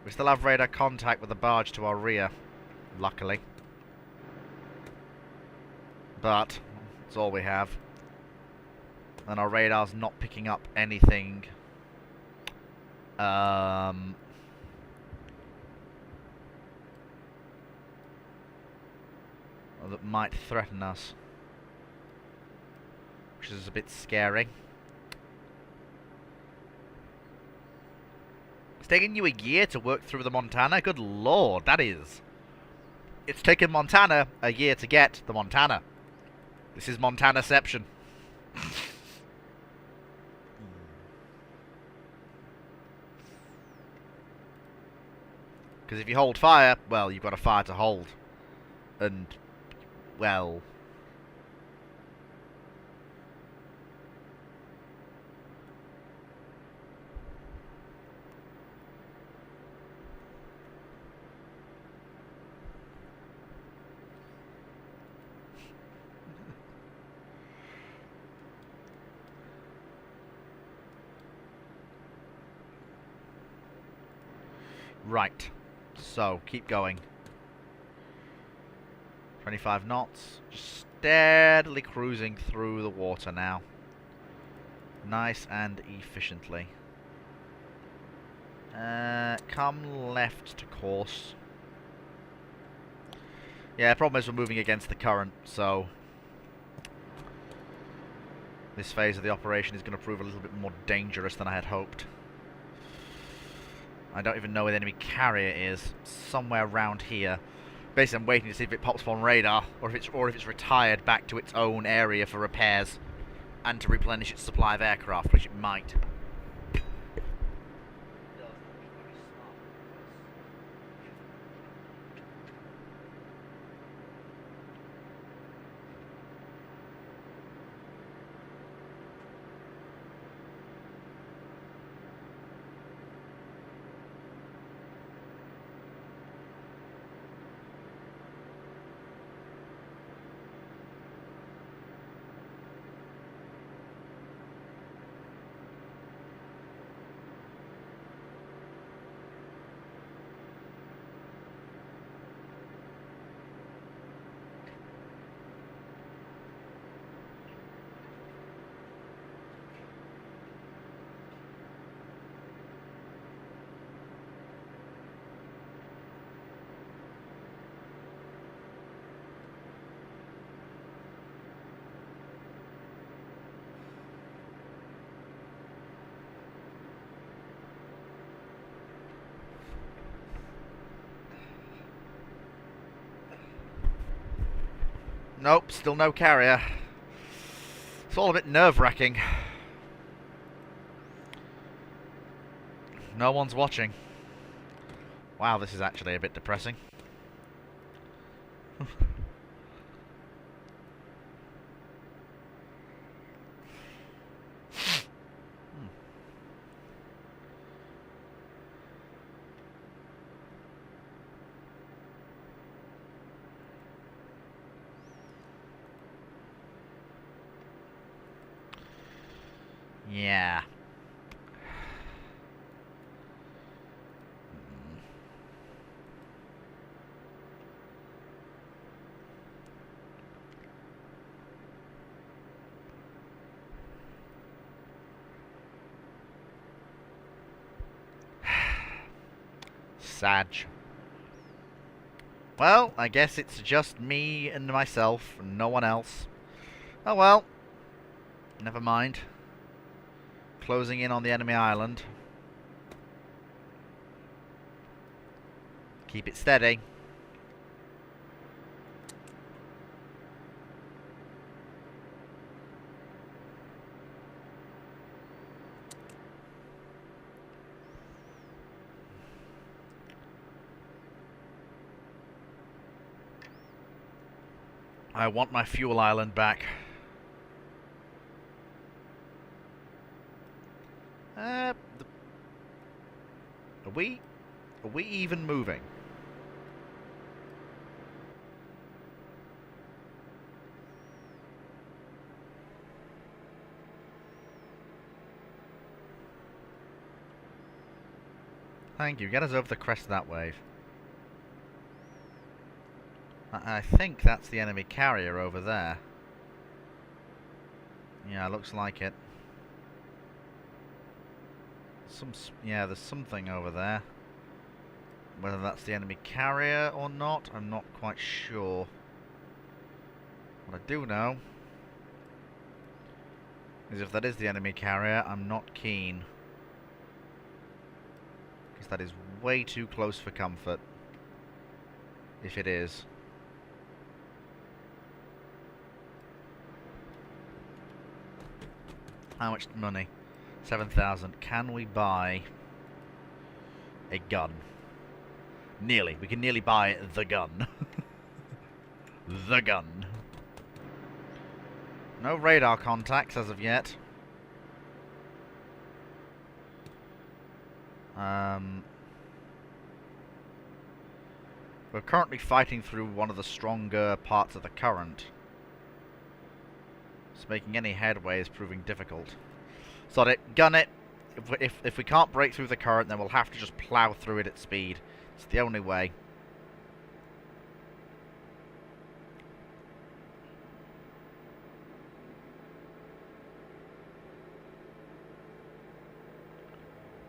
We still have radar contact with the barge to our rear, luckily. But that's all we have. And our radar's not picking up anything that might threaten us, which is a bit scary. It's taken you a year to work through the Montana? Good lord, that is. It's taken Montana a year to get the Montana. This is Montanaception. Because if you hold fire, well, you've got a fire to hold. And well... Right. So, keep going. 25 knots. Just steadily cruising through the water now. Nice and efficiently. Come left to course. Yeah, the problem is we're moving against the current, so... this phase of the operation is going to prove a little bit more dangerous than I had hoped. I don't even know where the enemy carrier is. Somewhere around here. Basically, I'm waiting to see if it pops up on radar, or if it's retired back to its own area for repairs, and to replenish its supply of aircraft, which it might. Nope, still no carrier. It's all a bit nerve-wracking. No one's watching. Wow, this is actually a bit depressing. Yeah. Sad. Well, I guess it's just me and myself, and no one else. Oh well. Never mind. Closing in on the enemy island. Keep it steady. I want my fuel island back. Are we even moving? Thank you. Get us over the crest of that wave. I think that's the enemy carrier over there. Yeah, looks like it. Yeah, there's something over there. Whether that's the enemy carrier or not, I'm not quite sure. What I do know is if that is the enemy carrier, I'm not keen. Because that is way too close for comfort. If it is. How much money? 7,000. Can we buy a gun? Nearly. We can nearly buy the gun. The gun. No radar contacts as of yet. We're currently fighting through one of the stronger parts of the current. So making any headway is proving difficult. Sod it, gun it. If we can't break through the current, then we'll have to just plow through it at speed. It's the only way.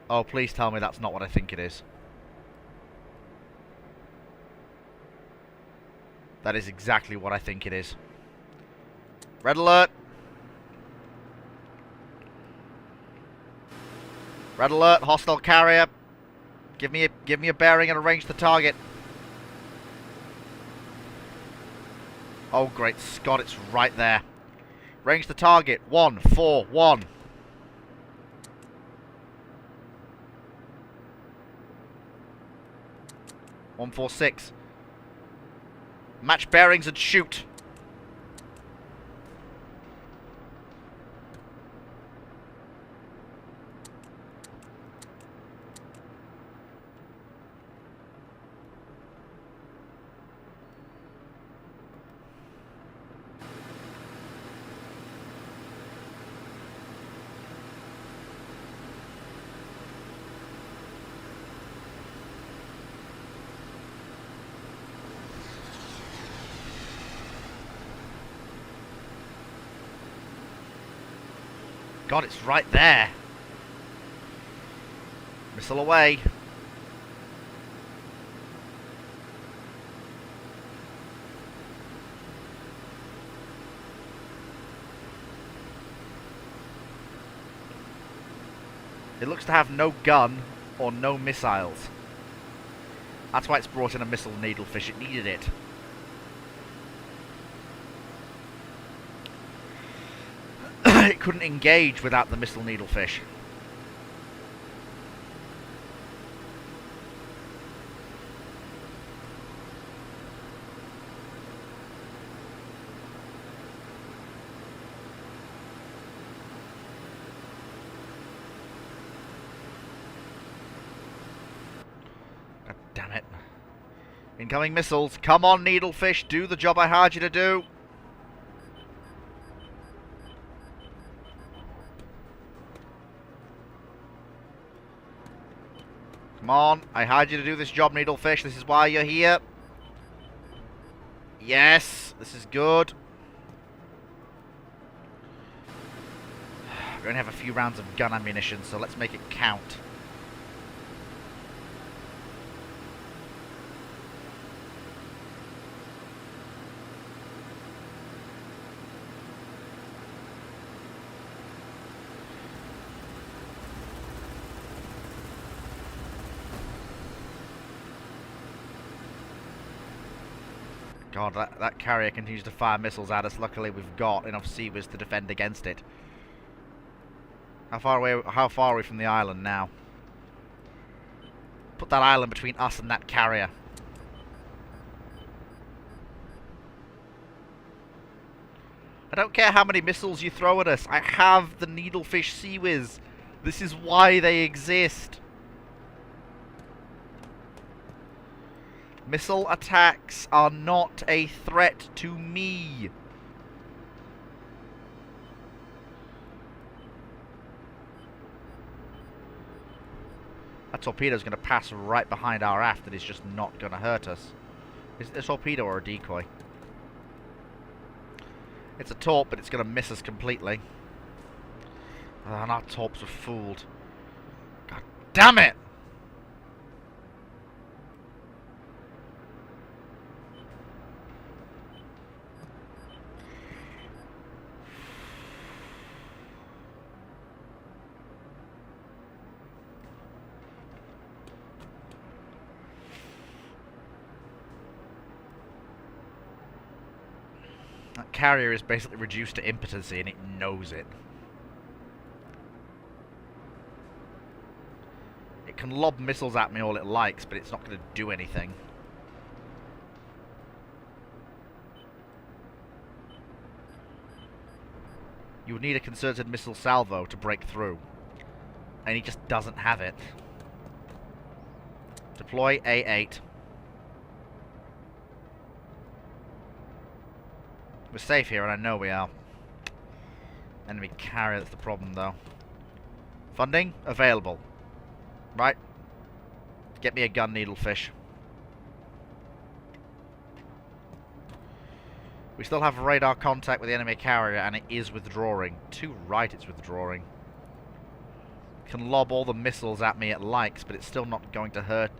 Oh, please tell me that's not what I think it is. That is exactly what I think it is. Red alert! Red alert, hostile carrier. Give me a bearing and arrange the target. Oh great Scott, it's right there. Range the target. 141. (146). Match bearings and shoot. God, it's right there. Missile away. It looks to have no gun or no missiles. That's why it's brought in a missile needlefish. It needed it. It couldn't engage without the missile needlefish. God damn it. Incoming missiles. Come on, needlefish. Do the job I hired you to do. Come on, I hired you to do this job, needlefish. This is why you're here. Yes, this is good. We're going to have a few rounds of gun ammunition, so let's make it count. God, that carrier continues to fire missiles at us. Luckily, we've got enough seawards to defend against it. How far are we from the island now? Put that island between us and that carrier. I don't care how many missiles you throw at us. I have the needlefish seawiz. This is why they exist. Missile attacks are not a threat to me. That torpedo's going to pass right behind our aft and is just not going to hurt us. Is it a torpedo or a decoy? It's a torp, but it's going to miss us completely. And our torps were fooled. God damn it! That carrier is basically reduced to impotency and it knows it. It can lob missiles at me all it likes, but it's not going to do anything. You would need a concerted missile salvo to break through. And he just doesn't have it. Deploy A8. We're safe here, and I know we are. Enemy carrier, that's the problem, though. Funding? Available. Right. Get me a gun, needlefish. We still have radar contact with the enemy carrier, and it is withdrawing. To right, it's withdrawing. Can lob all the missiles at me it likes, but it's still not going to hurt.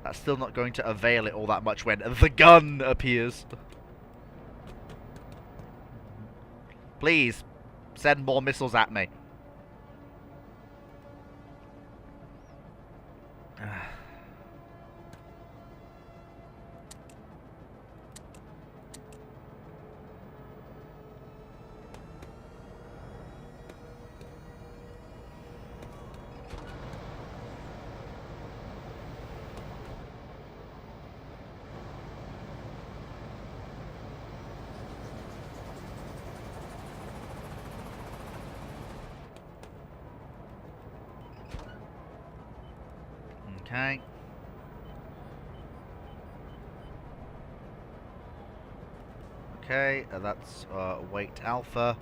That's still not going to avail it all that much when the gun appears. Please, send more missiles at me. Okay. Okay, that's weight alpha.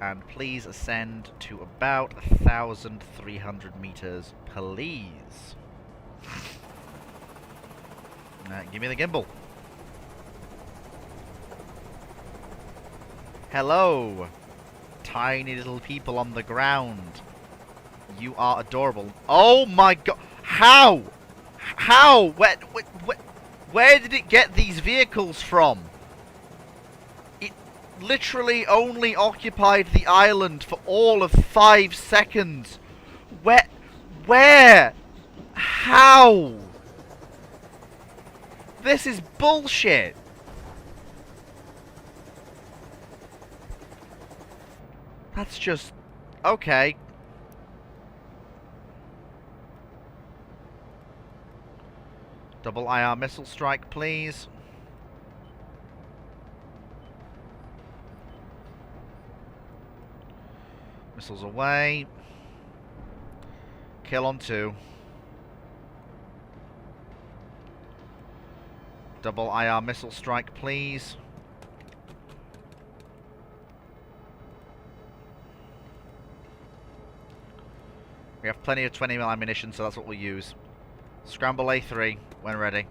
And please ascend to about 1,300 meters, please. Give me the gimbal. Hello, tiny little people on the ground. You are adorable. Oh my god. How? How? Where did it get these vehicles from? It literally only occupied the island for all of 5 seconds. Where? How? This is bullshit. That's just... okay. Double IR missile strike, please. Missiles away. Kill on 2. Double IR missile strike, please. We have plenty of 20mm ammunition, so that's what we'll use. Scramble A3 when ready.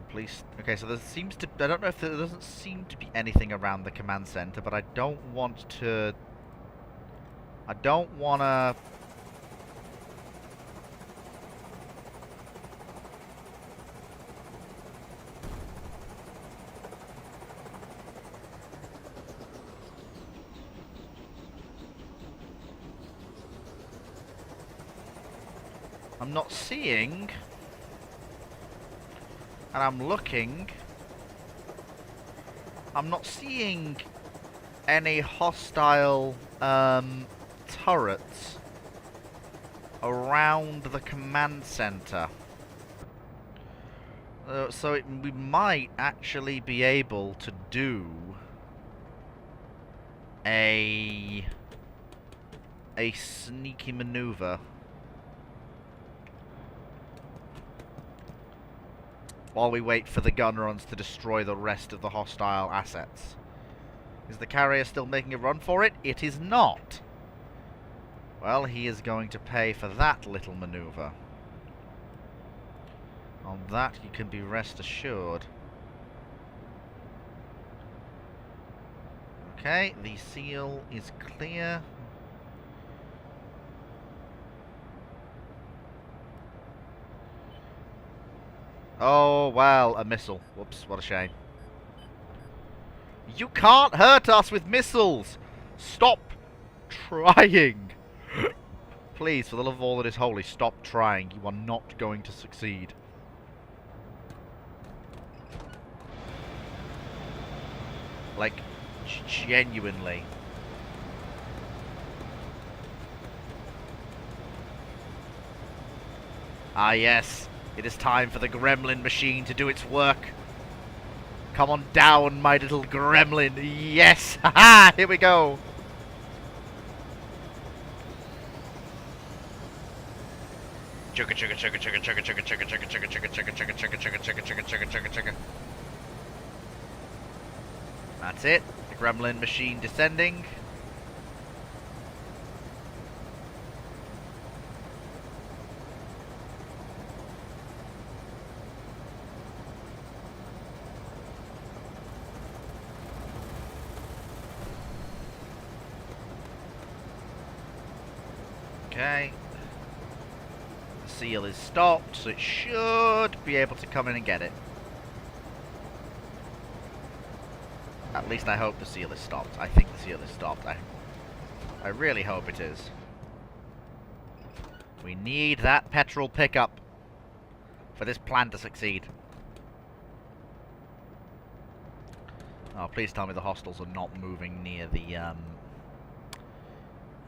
Please. Okay, so there seems to... I don't know if there doesn't seem to be anything around the command center, but I don't want to... I don't want to... I'm not seeing... and I'm looking... I'm not seeing any hostile turrets around the command center. So we might actually be able to do a sneaky maneuver while we wait for the gun runs to destroy the rest of the hostile assets. Is the carrier still making a run for it? It is not. Well, he is going to pay for that little maneuver. On that, you can be rest assured. Okay, the seal is clear. Oh, well, a missile. Whoops, what a shame. You can't hurt us with missiles! Stop trying! Please, for the love of all that is holy, stop trying. You are not going to succeed. Like, genuinely. Ah, yes. It is time for the gremlin machine to do its work. Come on down, my little gremlin. Yes! Haha! Here we go. Chugga chugga chugga chugga chugga chugga chugga chugga chugga chugga chugga chugga chugga chugga chugga chugga chugga chugga chugga. That's it. The gremlin machine descending. Okay. The seal is stopped, so it should be able to come in and get it. At least I hope the seal is stopped. I think the seal is stopped. I really hope it is. We need that petrol pickup for this plan to succeed. Oh, please tell me the hostiles are not moving near the,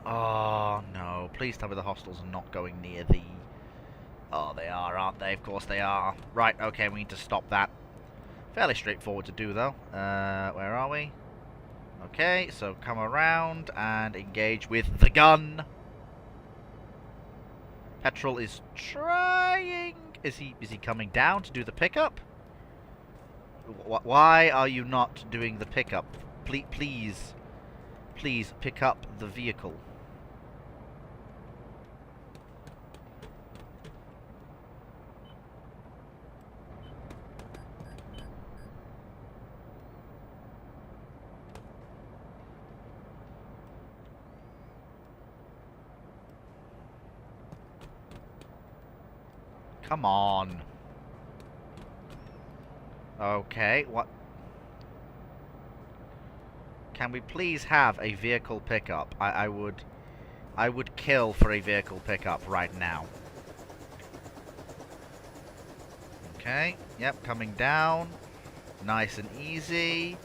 Oh, no. Please tell me the hostiles are not going near the... Oh, they are, aren't they? Of course they are. Right, okay, we need to stop that. Fairly straightforward to do, though. Where are we? Okay, so come around and engage with the gun. Petrol is trying... Is he coming down to do the pickup? Why are you not doing the pickup? Please pick up the vehicle. Come on. Okay, what? Can we please have a vehicle pickup? I would kill for a vehicle pickup right now. Okay, yep, coming down. Nice and easy.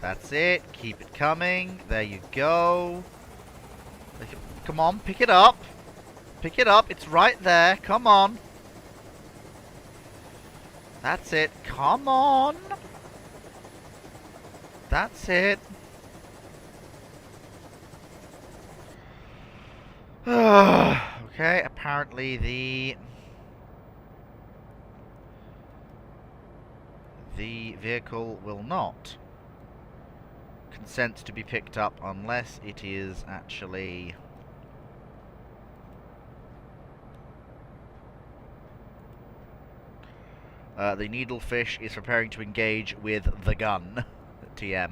That's it. Keep it coming. There you go. Come on, pick it up. Pick it up. It's right there. Come on. That's it. Come on. That's it. Okay, apparently the vehicle will not consent to be picked up unless it is actually... the needlefish is preparing to engage with the gun. TM.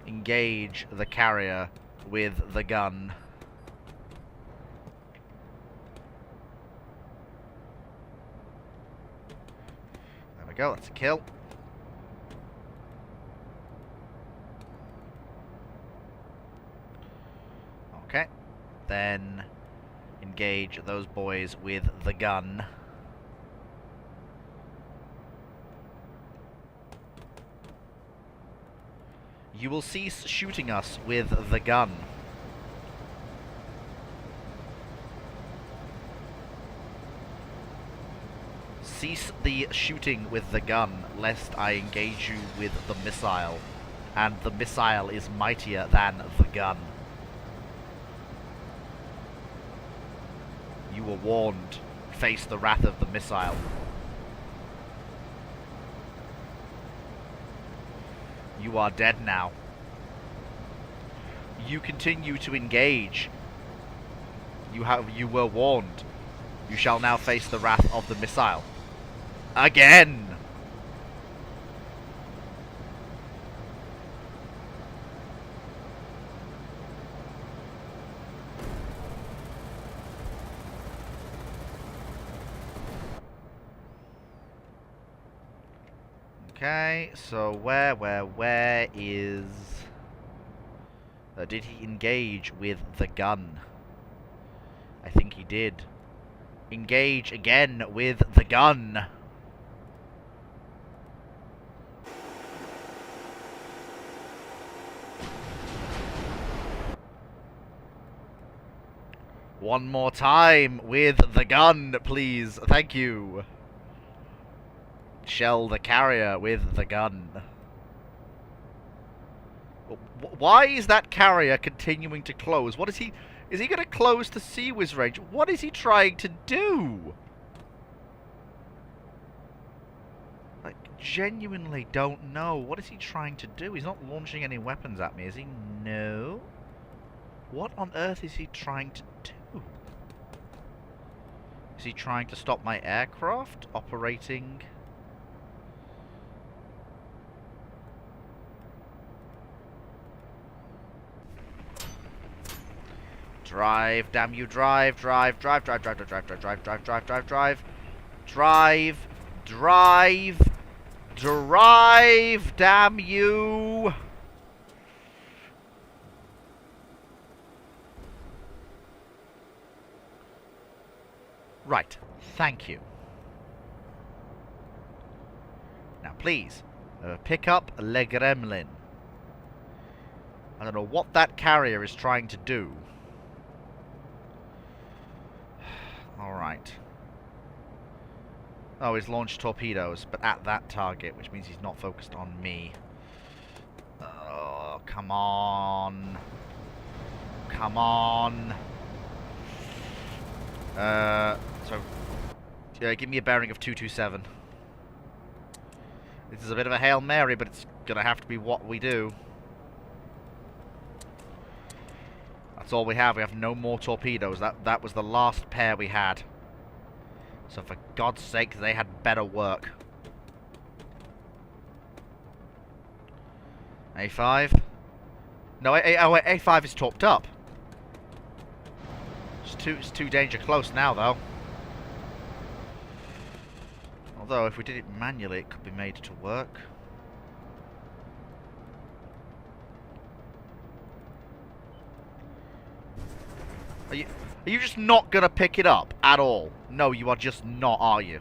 Engage the carrier with the gun. There we go, that's a kill. Okay. Then engage those boys with the gun. You will cease shooting us with the gun. Cease the shooting with the gun, lest I engage you with the missile. And the missile is mightier than the gun. You were warned. Face the wrath of the missile. You are dead now. You continue to engage. You were warned. You shall now face the wrath of the missile. Again! Okay, so where is... did he engage with the gun? I think he did. Engage again with the gun. One more time with the gun, please. Thank you. Shell the carrier with the gun. Why is that carrier continuing to close? What is he... Is he going to close the Sea Whiz range? What is he trying to do? I genuinely don't know. What is he trying to do? He's not launching any weapons at me, is he? No. What on earth is he trying to do? Is he trying to stop my aircraft operating? Drive, damn you, drive, drive, drive, drive, drive, drive, drive, drive, drive, drive, drive, drive, drive, drive, drive, damn you. Right, thank you. Now please, pick up Le Gremlin. I don't know what that carrier is trying to do. Alright. Oh, he's launched torpedoes, but at that target, which means he's not focused on me. Oh, come on. Come on. So, yeah, give me a bearing of 227. This is a bit of a Hail Mary, but it's gonna have to be what we do. That's all we have. We have no more torpedoes. That was the last pair we had. So for God's sake, they had better work. A5? No, A5 is topped up. It's too danger close now, though. Although, if we did it manually, it could be made to work. Are you just not gonna pick it up at all? No, you are just not, are you?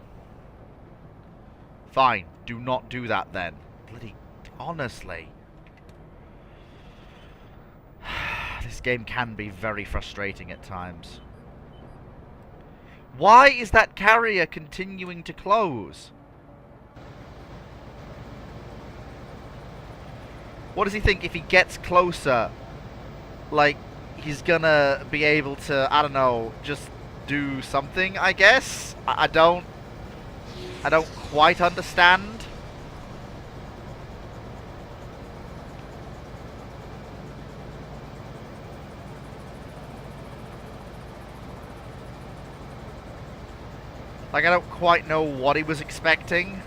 Fine, do not do that then. Bloody, honestly. This game can be very frustrating at times. Why is that carrier continuing to close? What does he think if he gets closer? Like, he's gonna be able to, I don't know, just do something, I guess? I don't quite understand. Like, I don't quite know what he was expecting.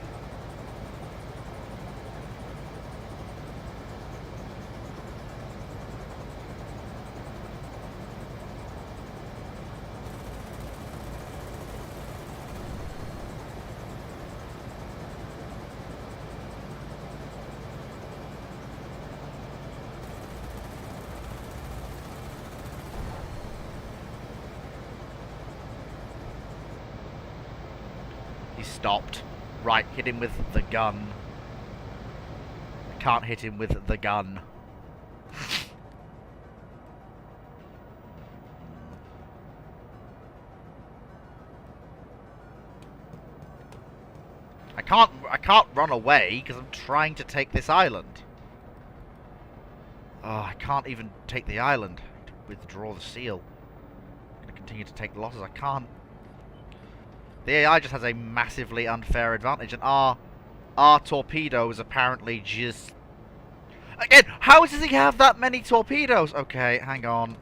He stopped. Right, hit him with the gun. I can't hit him with the gun. I can't run away because I'm trying to take this island. Oh, I can't even take the island. I have to withdraw the seal. I'm going to continue to take losses. I can't. The AI just has a massively unfair advantage, and our torpedoes apparently just... Again, how does he have that many torpedoes? Okay, hang on.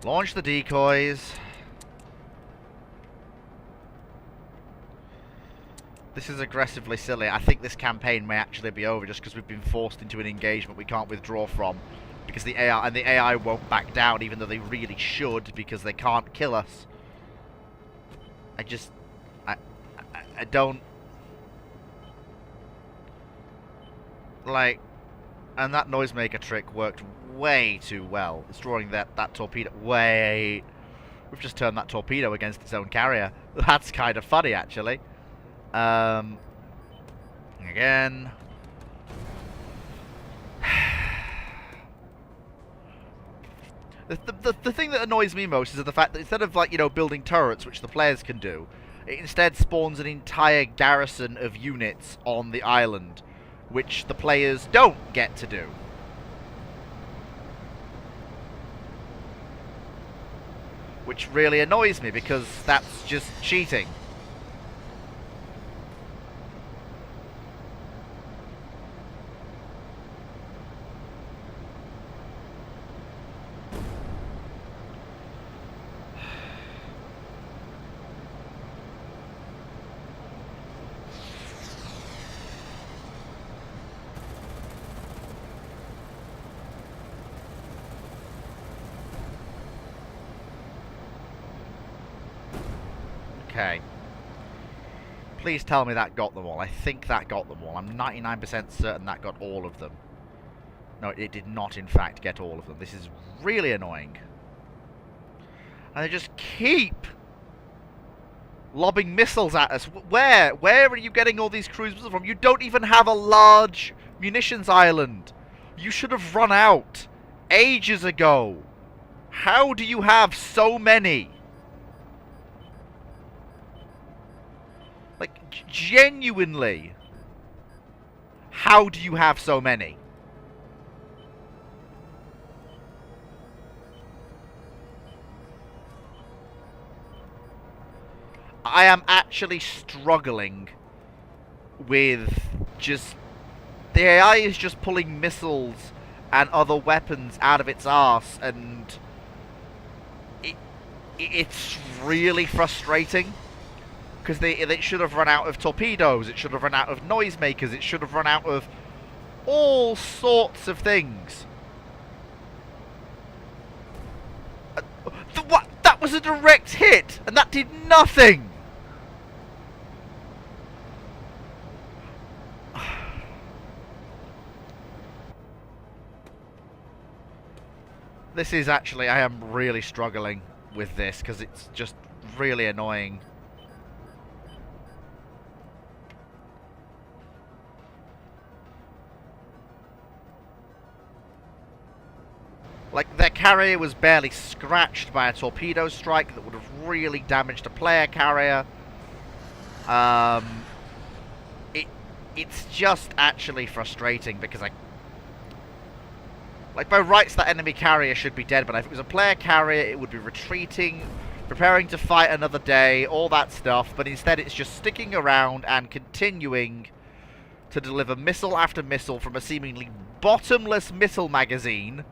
Launch the decoys. This is aggressively silly. I think this campaign may actually be over just because we've been forced into an engagement we can't withdraw from. Because the AI won't back down, even though they really should, because they can't kill us. I don't... Like... And that noisemaker trick worked way too well. It's drawing that torpedo way... We've just turned that torpedo against its own carrier. That's kind of funny, actually. Again. The thing that annoys me most is the fact that instead of, like, you know, building turrets, which the players can do, it instead spawns an entire garrison of units on the island, which the players don't get to do. Which really annoys me, because that's just cheating. Okay. Please tell me that got them all. I think that got them all. I'm 99% certain that got all of them. No, it did not, in fact, get all of them. This is really annoying. And they just keep lobbing missiles at us. Where? Where are you getting all these cruise missiles from? You don't even have a large munitions island. You should have run out ages ago. How do you have so many? Like, genuinely, how do you have so many? I am actually struggling with just... The AI is just pulling missiles and other weapons out of its arse, and it's really frustrating. Because it should have run out of torpedoes, it should have run out of noisemakers, it should have run out of all sorts of things. What? That was a direct hit, and that did nothing! This is actually, I am really struggling with this, because it's just really annoying. Like, their carrier was barely scratched by a torpedo strike that would have really damaged a player carrier. It's just actually frustrating, because like, by rights, that enemy carrier should be dead, but if it was a player carrier, it would be retreating, preparing to fight another day, all that stuff, but instead it's just sticking around and continuing to deliver missile after missile from a seemingly bottomless missile magazine.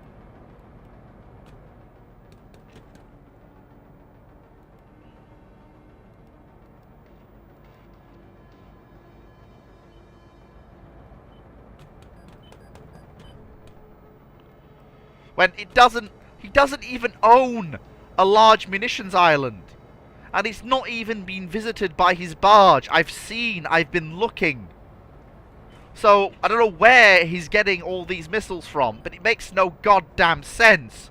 When he doesn't even own a large munitions island. And it's not even been visited by his barge. I've been looking. So, I don't know where he's getting all these missiles from, but it makes no goddamn sense.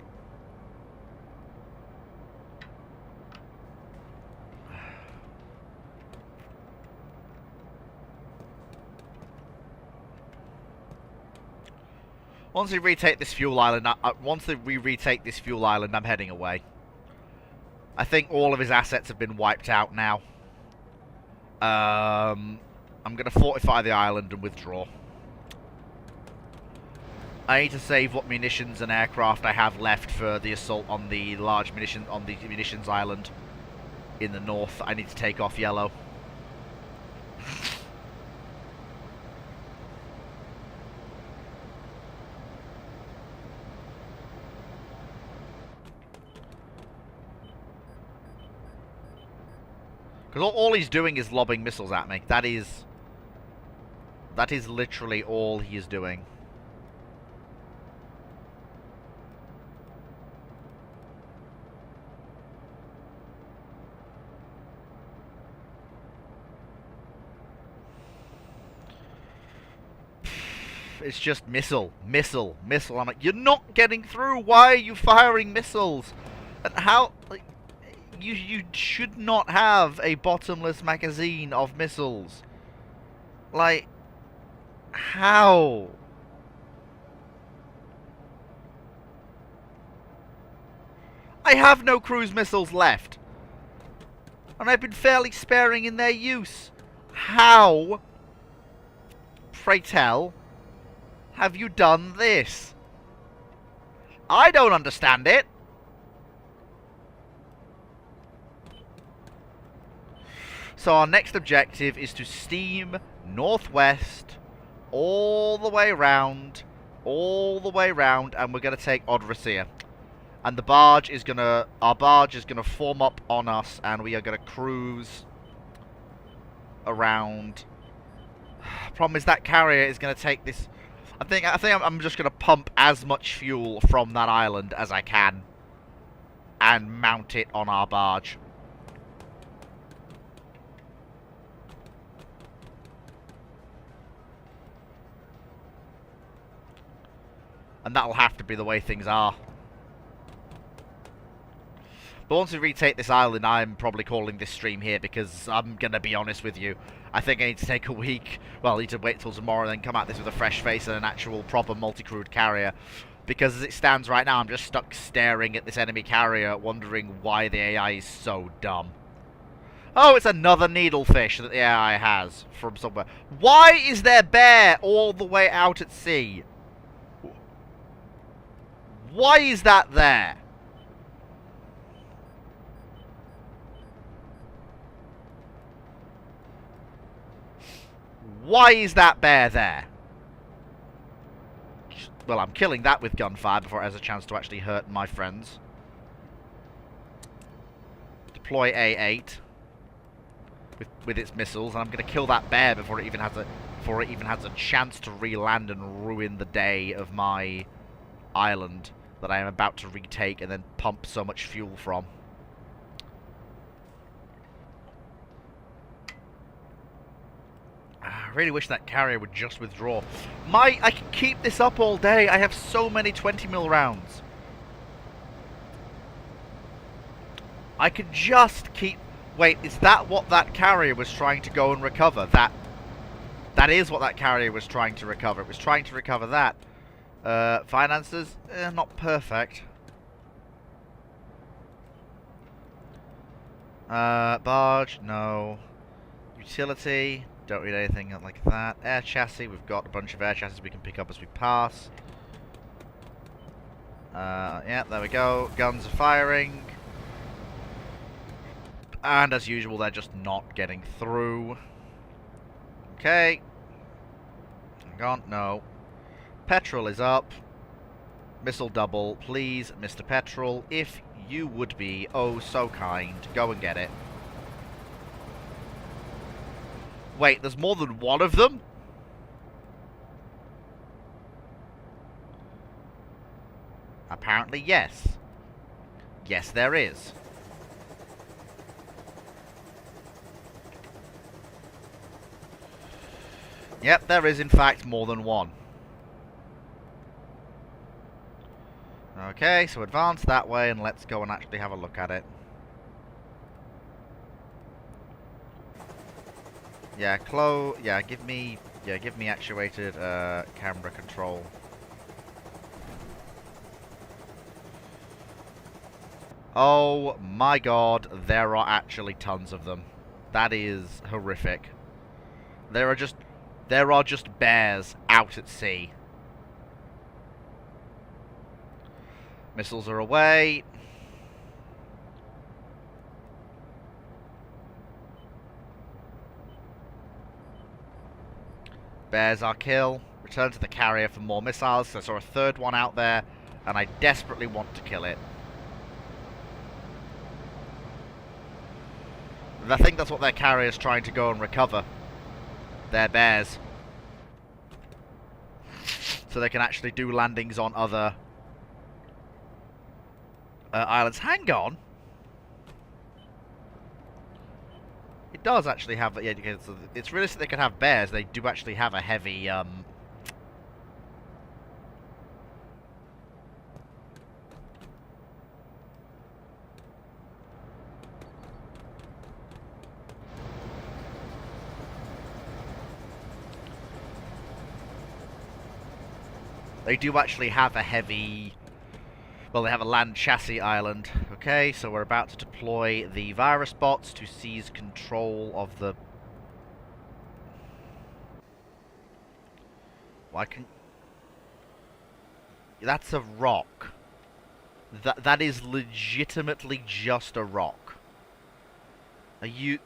Once we retake this fuel island, I'm heading away. I think all of his assets have been wiped out now. I'm going to fortify the island and withdraw. I need to save what munitions and aircraft I have left for the assault on the munitions island in the north. I need to take off yellow. Because all he's doing is lobbing missiles at me. That is literally all he is doing. It's just missile. I'm like, you're not getting through. Why are you firing missiles? And how... Like, you should not have a bottomless magazine of missiles. Like, how? I have no cruise missiles left. And I've been fairly sparing in their use. How, pray tell, have you done this? I don't understand it. So our next objective is to steam northwest all the way round, and we're going to take Odricea. And the barge is going to, our barge is going to form up on us, and we are going to cruise around. Problem is that carrier is going to take this. I think I'm just going to pump as much fuel from that island as I can and mount it on our barge. And that'll have to be the way things are. But once we retake this island, I'm probably calling this stream here, because I'm going to be honest with you. I think I need to take a week. Well, I need to wait till tomorrow and then come at this with a fresh face and an actual proper multi-crewed carrier. Because as it stands right now, I'm just stuck staring at this enemy carrier, wondering why the AI is so dumb. Oh, it's another needlefish that the AI has from somewhere. Why is there bear all the way out at sea? Why is that there? Why is that bear there? Well, I'm killing that with gunfire before it has a chance to actually hurt my friends. Deploy A8 with its missiles, and I'm going to kill that bear before it even has a chance to re-land and ruin the day of my island that I am about to retake and then pump so much fuel from. I really wish that carrier would just withdraw. I can keep this up all day. I have so many 20mm rounds. I could just keep... Wait, is that what that carrier was trying to go and recover? That is what that carrier was trying to recover. It was trying to recover that. Finances? Not perfect. Barge? No. Utility? Don't read anything like that. Air chassis? We've got a bunch of air chassis we can pick up as we pass. Yeah, there we go. Guns are firing. And as usual, they're just not getting through. Okay. Hang on, no. Petrol is up. Missile double. Please, Mr. Petrol, if you would be oh so kind, go and get it. Wait, there's more than one of them? Apparently, yes. Yes, there is. Yep, there is in fact more than one. Okay, so advance that way and let's go and actually have a look at it. Yeah, give me actuated camera control. Oh my god, there are actually tons of them. That is horrific. There are just bears out at sea. Missiles are away. Bears are kill. Return to the carrier for more missiles. I saw a third one out there, and I desperately want to kill it. I think that's what their carrier is trying to go and recover. Their bears. So they can actually do landings on other islands. Hang on. It does actually have... Yeah, it's realistic they can have bears. They do actually have a heavy... They do actually have a heavy... Well, they have a land chassis island. Okay, so we're about to deploy the virus bots to seize control of the... Why can... That's a rock. That is legitimately just a rock. Are you...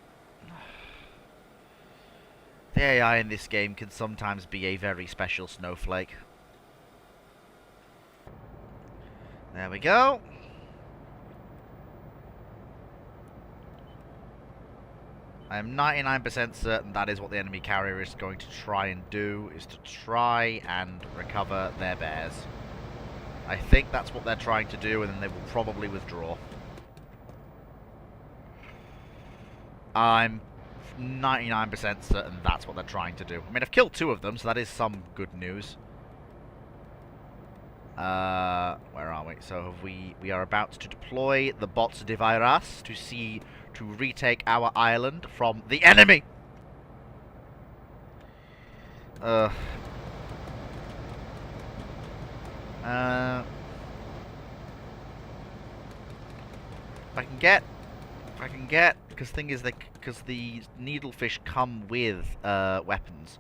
The AI in this game can sometimes be a very special snowflake. There we go. I am 99% certain that is what the enemy carrier is going to try and do, is to try and recover their bears. I think that's what they're trying to do, and then they will probably withdraw. I'm 99% certain that's what they're trying to do. I mean, I've killed 2 of them, so that is some good news. Where are we? So we are about to deploy the bots de virus to retake our island from the enemy. If I can get, because thing is, because the needlefish come with weapons.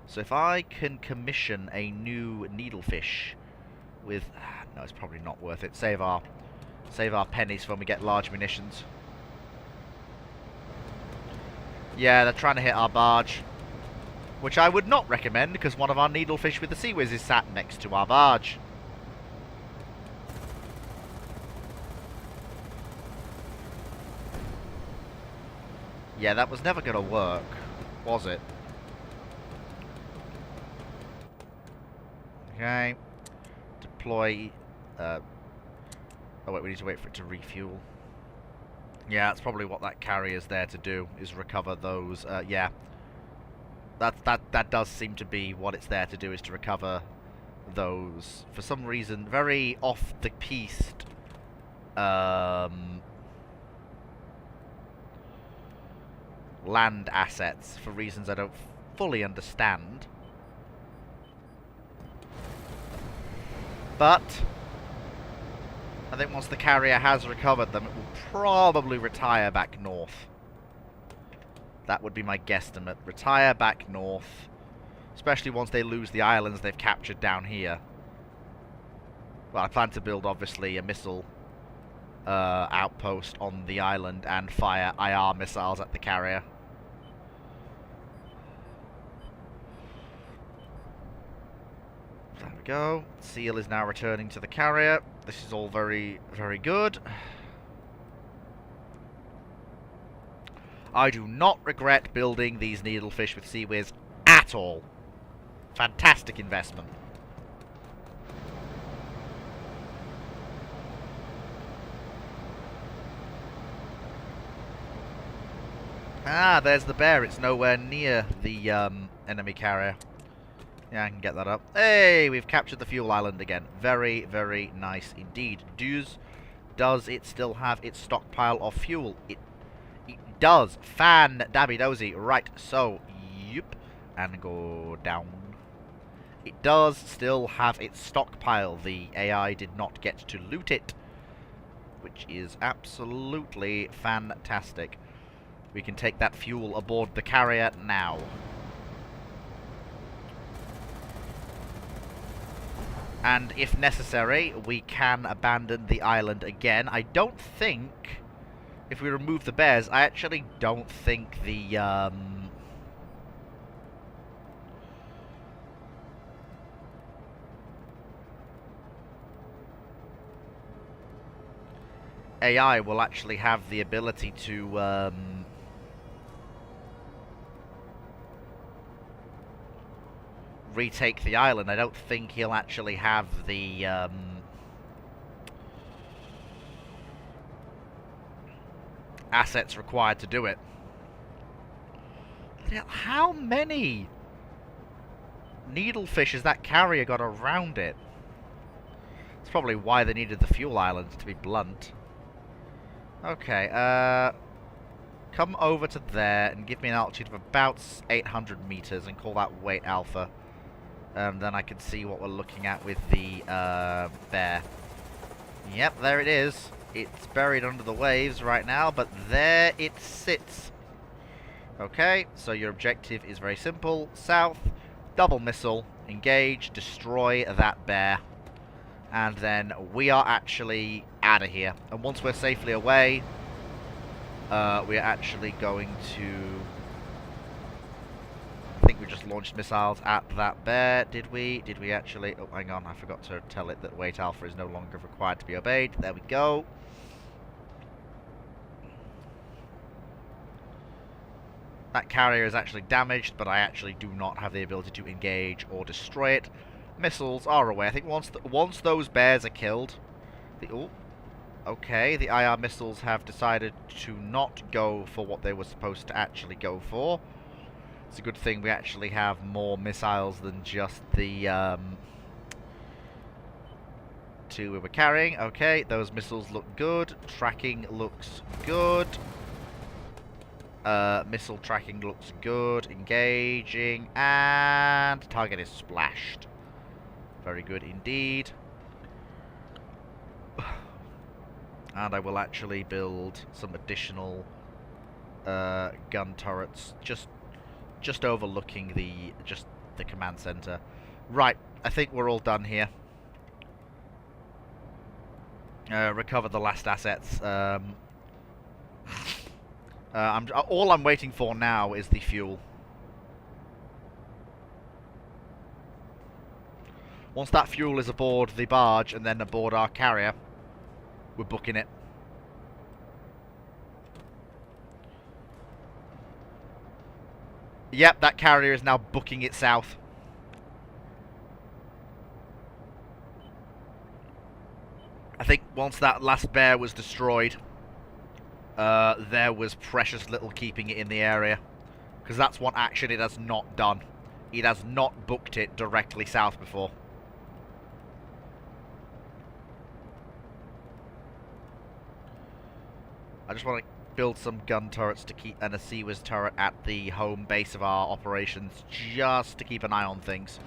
So if I can commission a new needlefish with, no, it's probably not worth it. Save our pennies for when we get large munitions. Yeah, they're trying to hit our barge, which I would not recommend, because one of our needlefish with the Sea Whiz is sat next to our barge. Yeah, that was never going to work, was it? Okay. Deploy... oh wait, we need to wait for it to refuel. Yeah, that's probably what that carrier's there to do, is recover those, yeah. That does seem to be what it's there to do, is to recover those, for some reason, very off-the-piste, land assets, for reasons I don't fully understand. But I think once the carrier has recovered them, it will probably retire back north. That would be my guesstimate. Retire back north. Especially once they lose the islands they've captured down here. Well, I plan to build, obviously, a missile outpost on the island and fire IR missiles at the carrier. There we go. Seal is now returning to the carrier. This is all very, very good. I do not regret building these needlefish with Sea Whiz at all. Fantastic investment. Ah, there's the bear. It's nowhere near the enemy carrier. Yeah, I can get that up. Hey, we've captured the fuel island again. Very, very nice indeed. Does it still have its stockpile of fuel? It does. Fan-dabby-dozy. Right, so, yep. And go down. It does still have its stockpile. The AI did not get to loot it, which is absolutely fantastic. We can take that fuel aboard the carrier now. And if necessary, we can abandon the island again. I don't think, if we remove the bears, I actually don't think the AI will actually have the ability to retake the island. I don't think he'll actually have the assets required to do it. How many needlefish has that carrier got around it? It's probably why they needed the fuel island, to be blunt. Okay, come over to there and give me an altitude of about 800 meters and call that weight alpha. Then I can see what we're looking at with the bear. Yep, there it is. It's buried under the waves right now, but there it sits. Okay, so your objective is very simple. South, double missile, engage, destroy that bear. And then we are actually out of here. And once we're safely away, we're actually going to... I think we just launched missiles at that bear. Did we? Did we actually? Oh, hang on. I forgot to tell it that weight alpha is no longer required to be obeyed. There we go. That carrier is actually damaged, but I actually do not have the ability to engage or destroy it. Missiles are away. I think once those bears are killed... Okay, the IR missiles have decided to not go for what they were supposed to actually go for. It's a good thing we actually have more missiles than just the two we were carrying. Okay, those missiles look good. Tracking looks good. Missile tracking looks good. Engaging. And target is splashed. Very good indeed. And I will actually build some additional gun turrets just overlooking the command center. Right, I think we're all done here. Recover the last assets. All I'm waiting for now is the fuel. Once that fuel is aboard the barge and then aboard our carrier, we're booking it. Yep, that carrier is now booking it south. I think once that last bear was destroyed, there was precious little keeping it in the area. Because that's one action it has not done. It has not booked it directly south before. I just want to build some gun turrets to keep, and a CWIS turret at the home base of our operations, just to keep an eye on things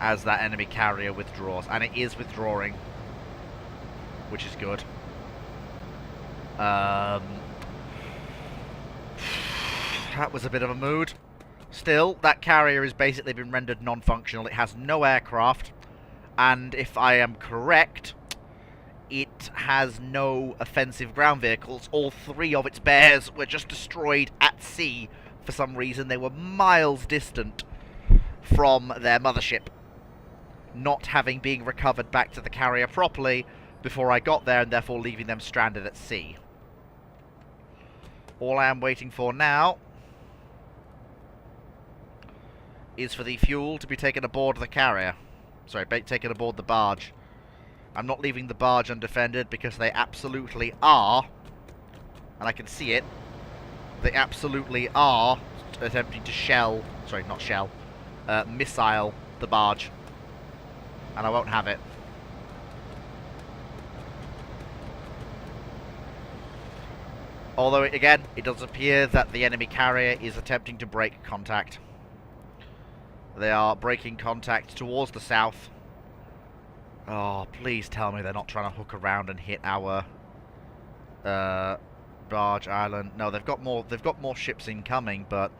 as that enemy carrier withdraws. And it is withdrawing, which is good. That was a bit of a mood. Still, that carrier has basically been rendered non-functional. It has no aircraft, and if I am correct, it has no offensive ground vehicles. All three of its bears were just destroyed at sea. For some reason, they were miles distant from their mothership, not having been recovered back to the carrier properly before I got there, and therefore leaving them stranded at sea. All I am waiting for now is for the fuel to be taken aboard the carrier. Sorry, taken aboard the barge. I'm not leaving the barge undefended because they absolutely are, and I can see it, they absolutely are attempting to missile the barge, and I won't have it. Although, again, it does appear that the enemy carrier is attempting to break contact. They are breaking contact towards the south. Oh, please tell me they're not trying to hook around and hit our barge island. No, they've got more ships incoming, but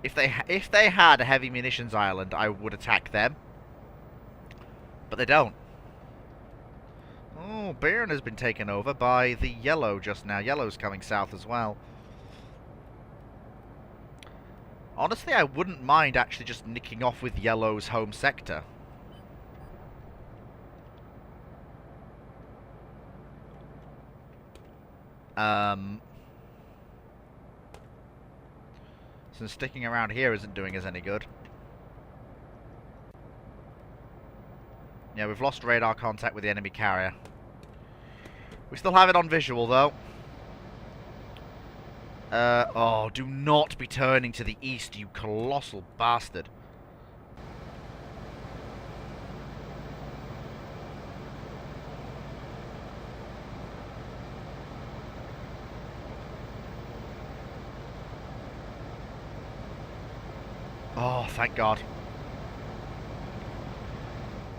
if they had a heavy munitions island, I would attack them. But they don't. Oh, Baron has been taken over by the Yellow just now. Yellow's coming south as well. Honestly, I wouldn't mind actually just nicking off with Yellow's home sector. Since sticking around here isn't doing us any good. Yeah, we've lost radar contact with the enemy carrier. We still have it on visual, though. Oh, do not be turning to the east, you colossal bastard. Oh, thank God.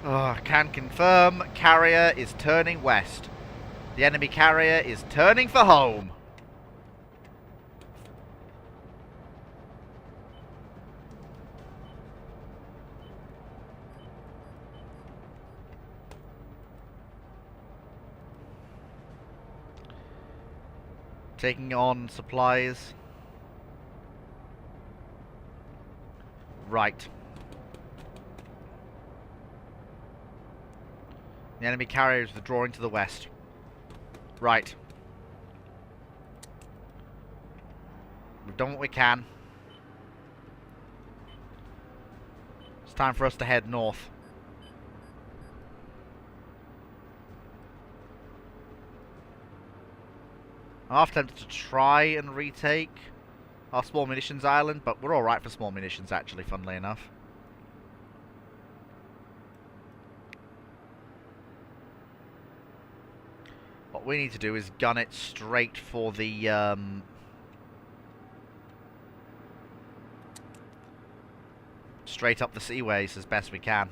Oh, can confirm, carrier is turning west. The enemy carrier is turning for home. Taking on supplies. Right. The enemy carrier is withdrawing to the west. Right. We've done what we can. It's time for us to head north. I'm half tempted to try and retake our small munitions island, but we're alright for small munitions actually, funnily enough. What we need to do is gun it straight for the straight up the seaways as best we can.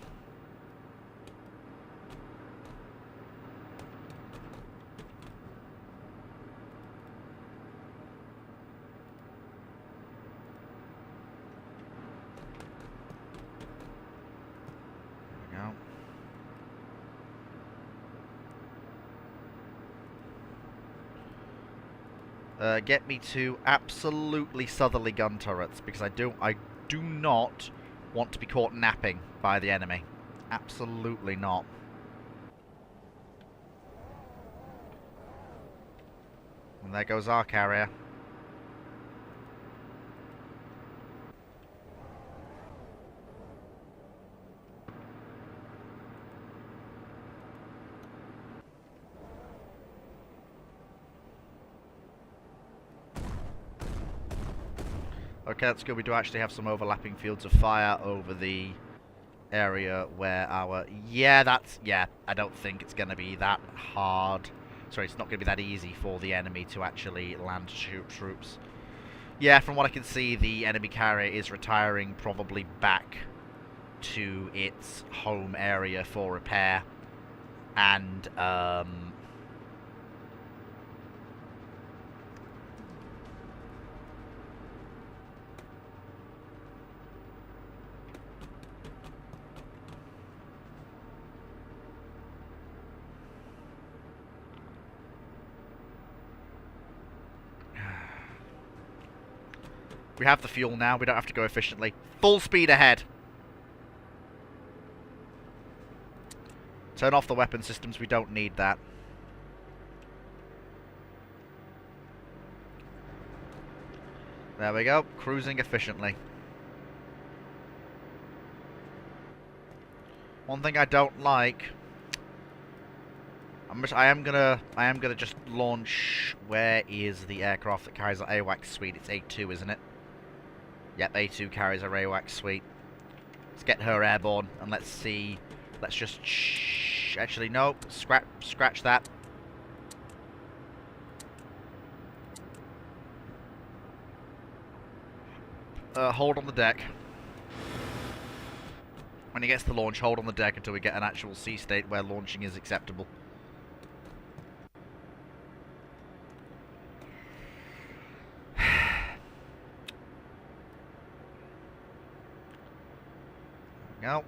There we go. Get me to absolutely southerly gun turrets, because I do not want to be caught napping by the enemy. Absolutely not. And there goes our carrier. Okay, that's good. We do actually have some overlapping fields of fire over the area where our... Yeah, I don't think it's going to be that hard. Sorry, it's not going to be that easy for the enemy to actually land troops. Yeah, from what I can see, the enemy carrier is retiring probably back to its home area for repair. And, we have the fuel now, we don't have to go efficiently. Full speed ahead! Turn off the weapon systems, we don't need that. There we go, cruising efficiently. One thing I don't like... I am gonna just launch... Where is the aircraft that carries our AWACS suite? It's A2, isn't it? Yep, A2 carries our AWACS suite. Let's get her airborne, and let's see... Let's just... Actually, no. Scratch that. Hold on the deck. When he gets to launch, hold on the deck until we get an actual sea state where launching is acceptable. Go.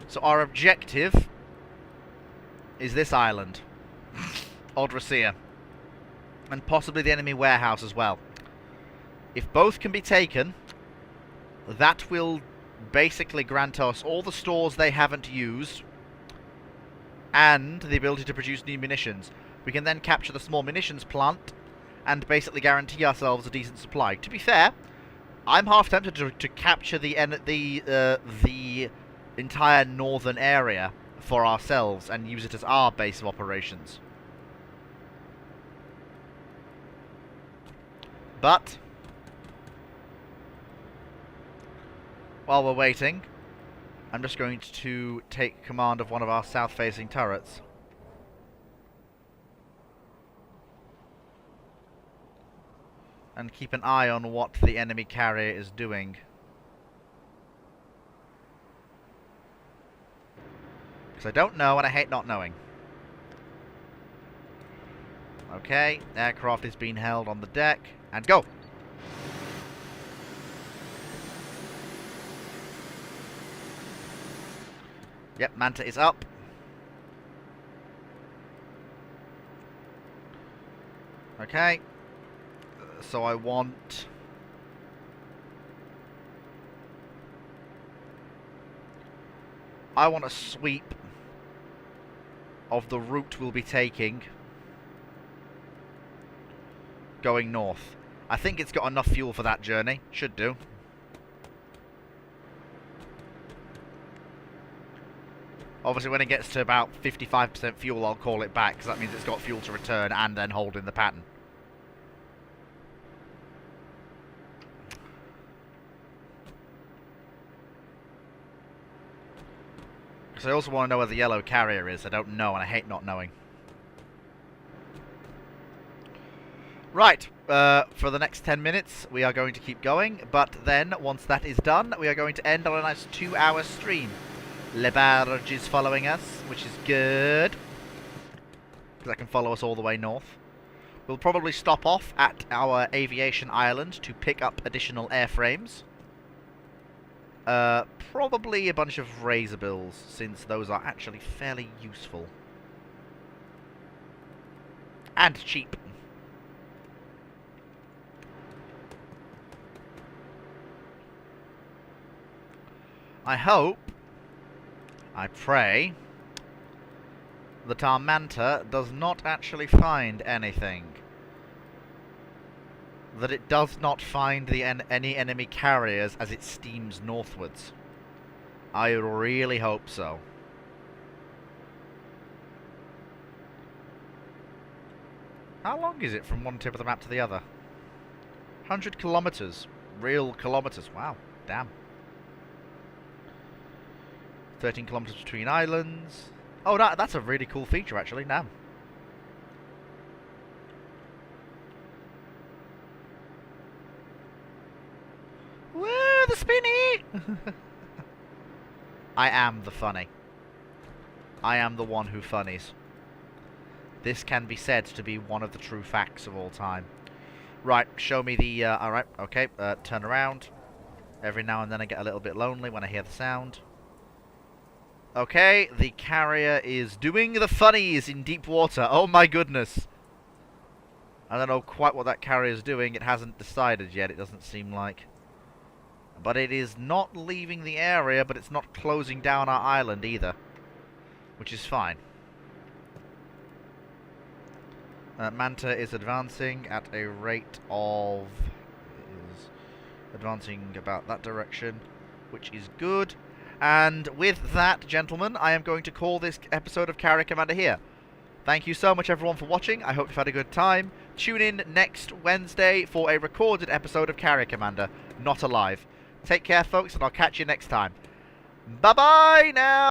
So our objective is this island, Odrosea, and possibly the enemy warehouse as well. If both can be taken, that will basically grant us all the stores they haven't used and the ability to produce new munitions. We can then capture the small munitions plant and basically guarantee ourselves a decent supply. To be fair, I'm half tempted to capture the entire northern area for ourselves and use it as our base of operations. But while we're waiting, I'm just going to take command of one of our south-facing turrets. And keep an eye on what the enemy carrier is doing. Because I don't know and I hate not knowing. Okay, aircraft is being held on the deck. And go! Yep, Manta is up. Okay. So I want... a sweep of the route we'll be taking going north. I think it's got enough fuel for that journey. Should do. Obviously, when it gets to about 55% fuel, I'll call it back, because that means it's got fuel to return and then hold in the pattern. Because I also want to know where the yellow carrier is. I don't know, and I hate not knowing. Right, for the next 10 minutes, we are going to keep going, but then, once that is done, we are going to end on a nice 2-hour stream. Le Barge is following us, which is good, because that can follow us all the way north. We'll probably stop off at our aviation island to pick up additional airframes. Probably a bunch of razor bills, since those are actually fairly useful. And cheap. I hope, I pray, that our Manta does not actually find anything. That it does not find any enemy carriers as it steams northwards. I really hope so. How long is it from one tip of the map to the other? 100 kilometers. Real kilometers. Wow. Damn. 13 kilometers between islands. Oh, that's a really cool feature, actually. Damn. Woo, the spinny! I am the funny. I am the one who funnies. This can be said to be one of the true facts of all time. Right, show me the... alright, okay, turn around. Every now and then I get a little bit lonely when I hear the sound. Okay, the carrier is doing the funnies in deep water. Oh my goodness. I don't know quite what that carrier is doing. It hasn't decided yet, it doesn't seem like. But it is not leaving the area, but it's not closing down our island either. Which is fine. Manta is advancing at a rate of... is advancing about that direction, which is good. And with that, gentlemen, I am going to call this episode of Carrier Commander here. Thank you so much, everyone, for watching. I hope you've had a good time. Tune in next Wednesday for a recorded episode of Carrier Commander, not a live. Take care, folks, and I'll catch you next time. Bye-bye now!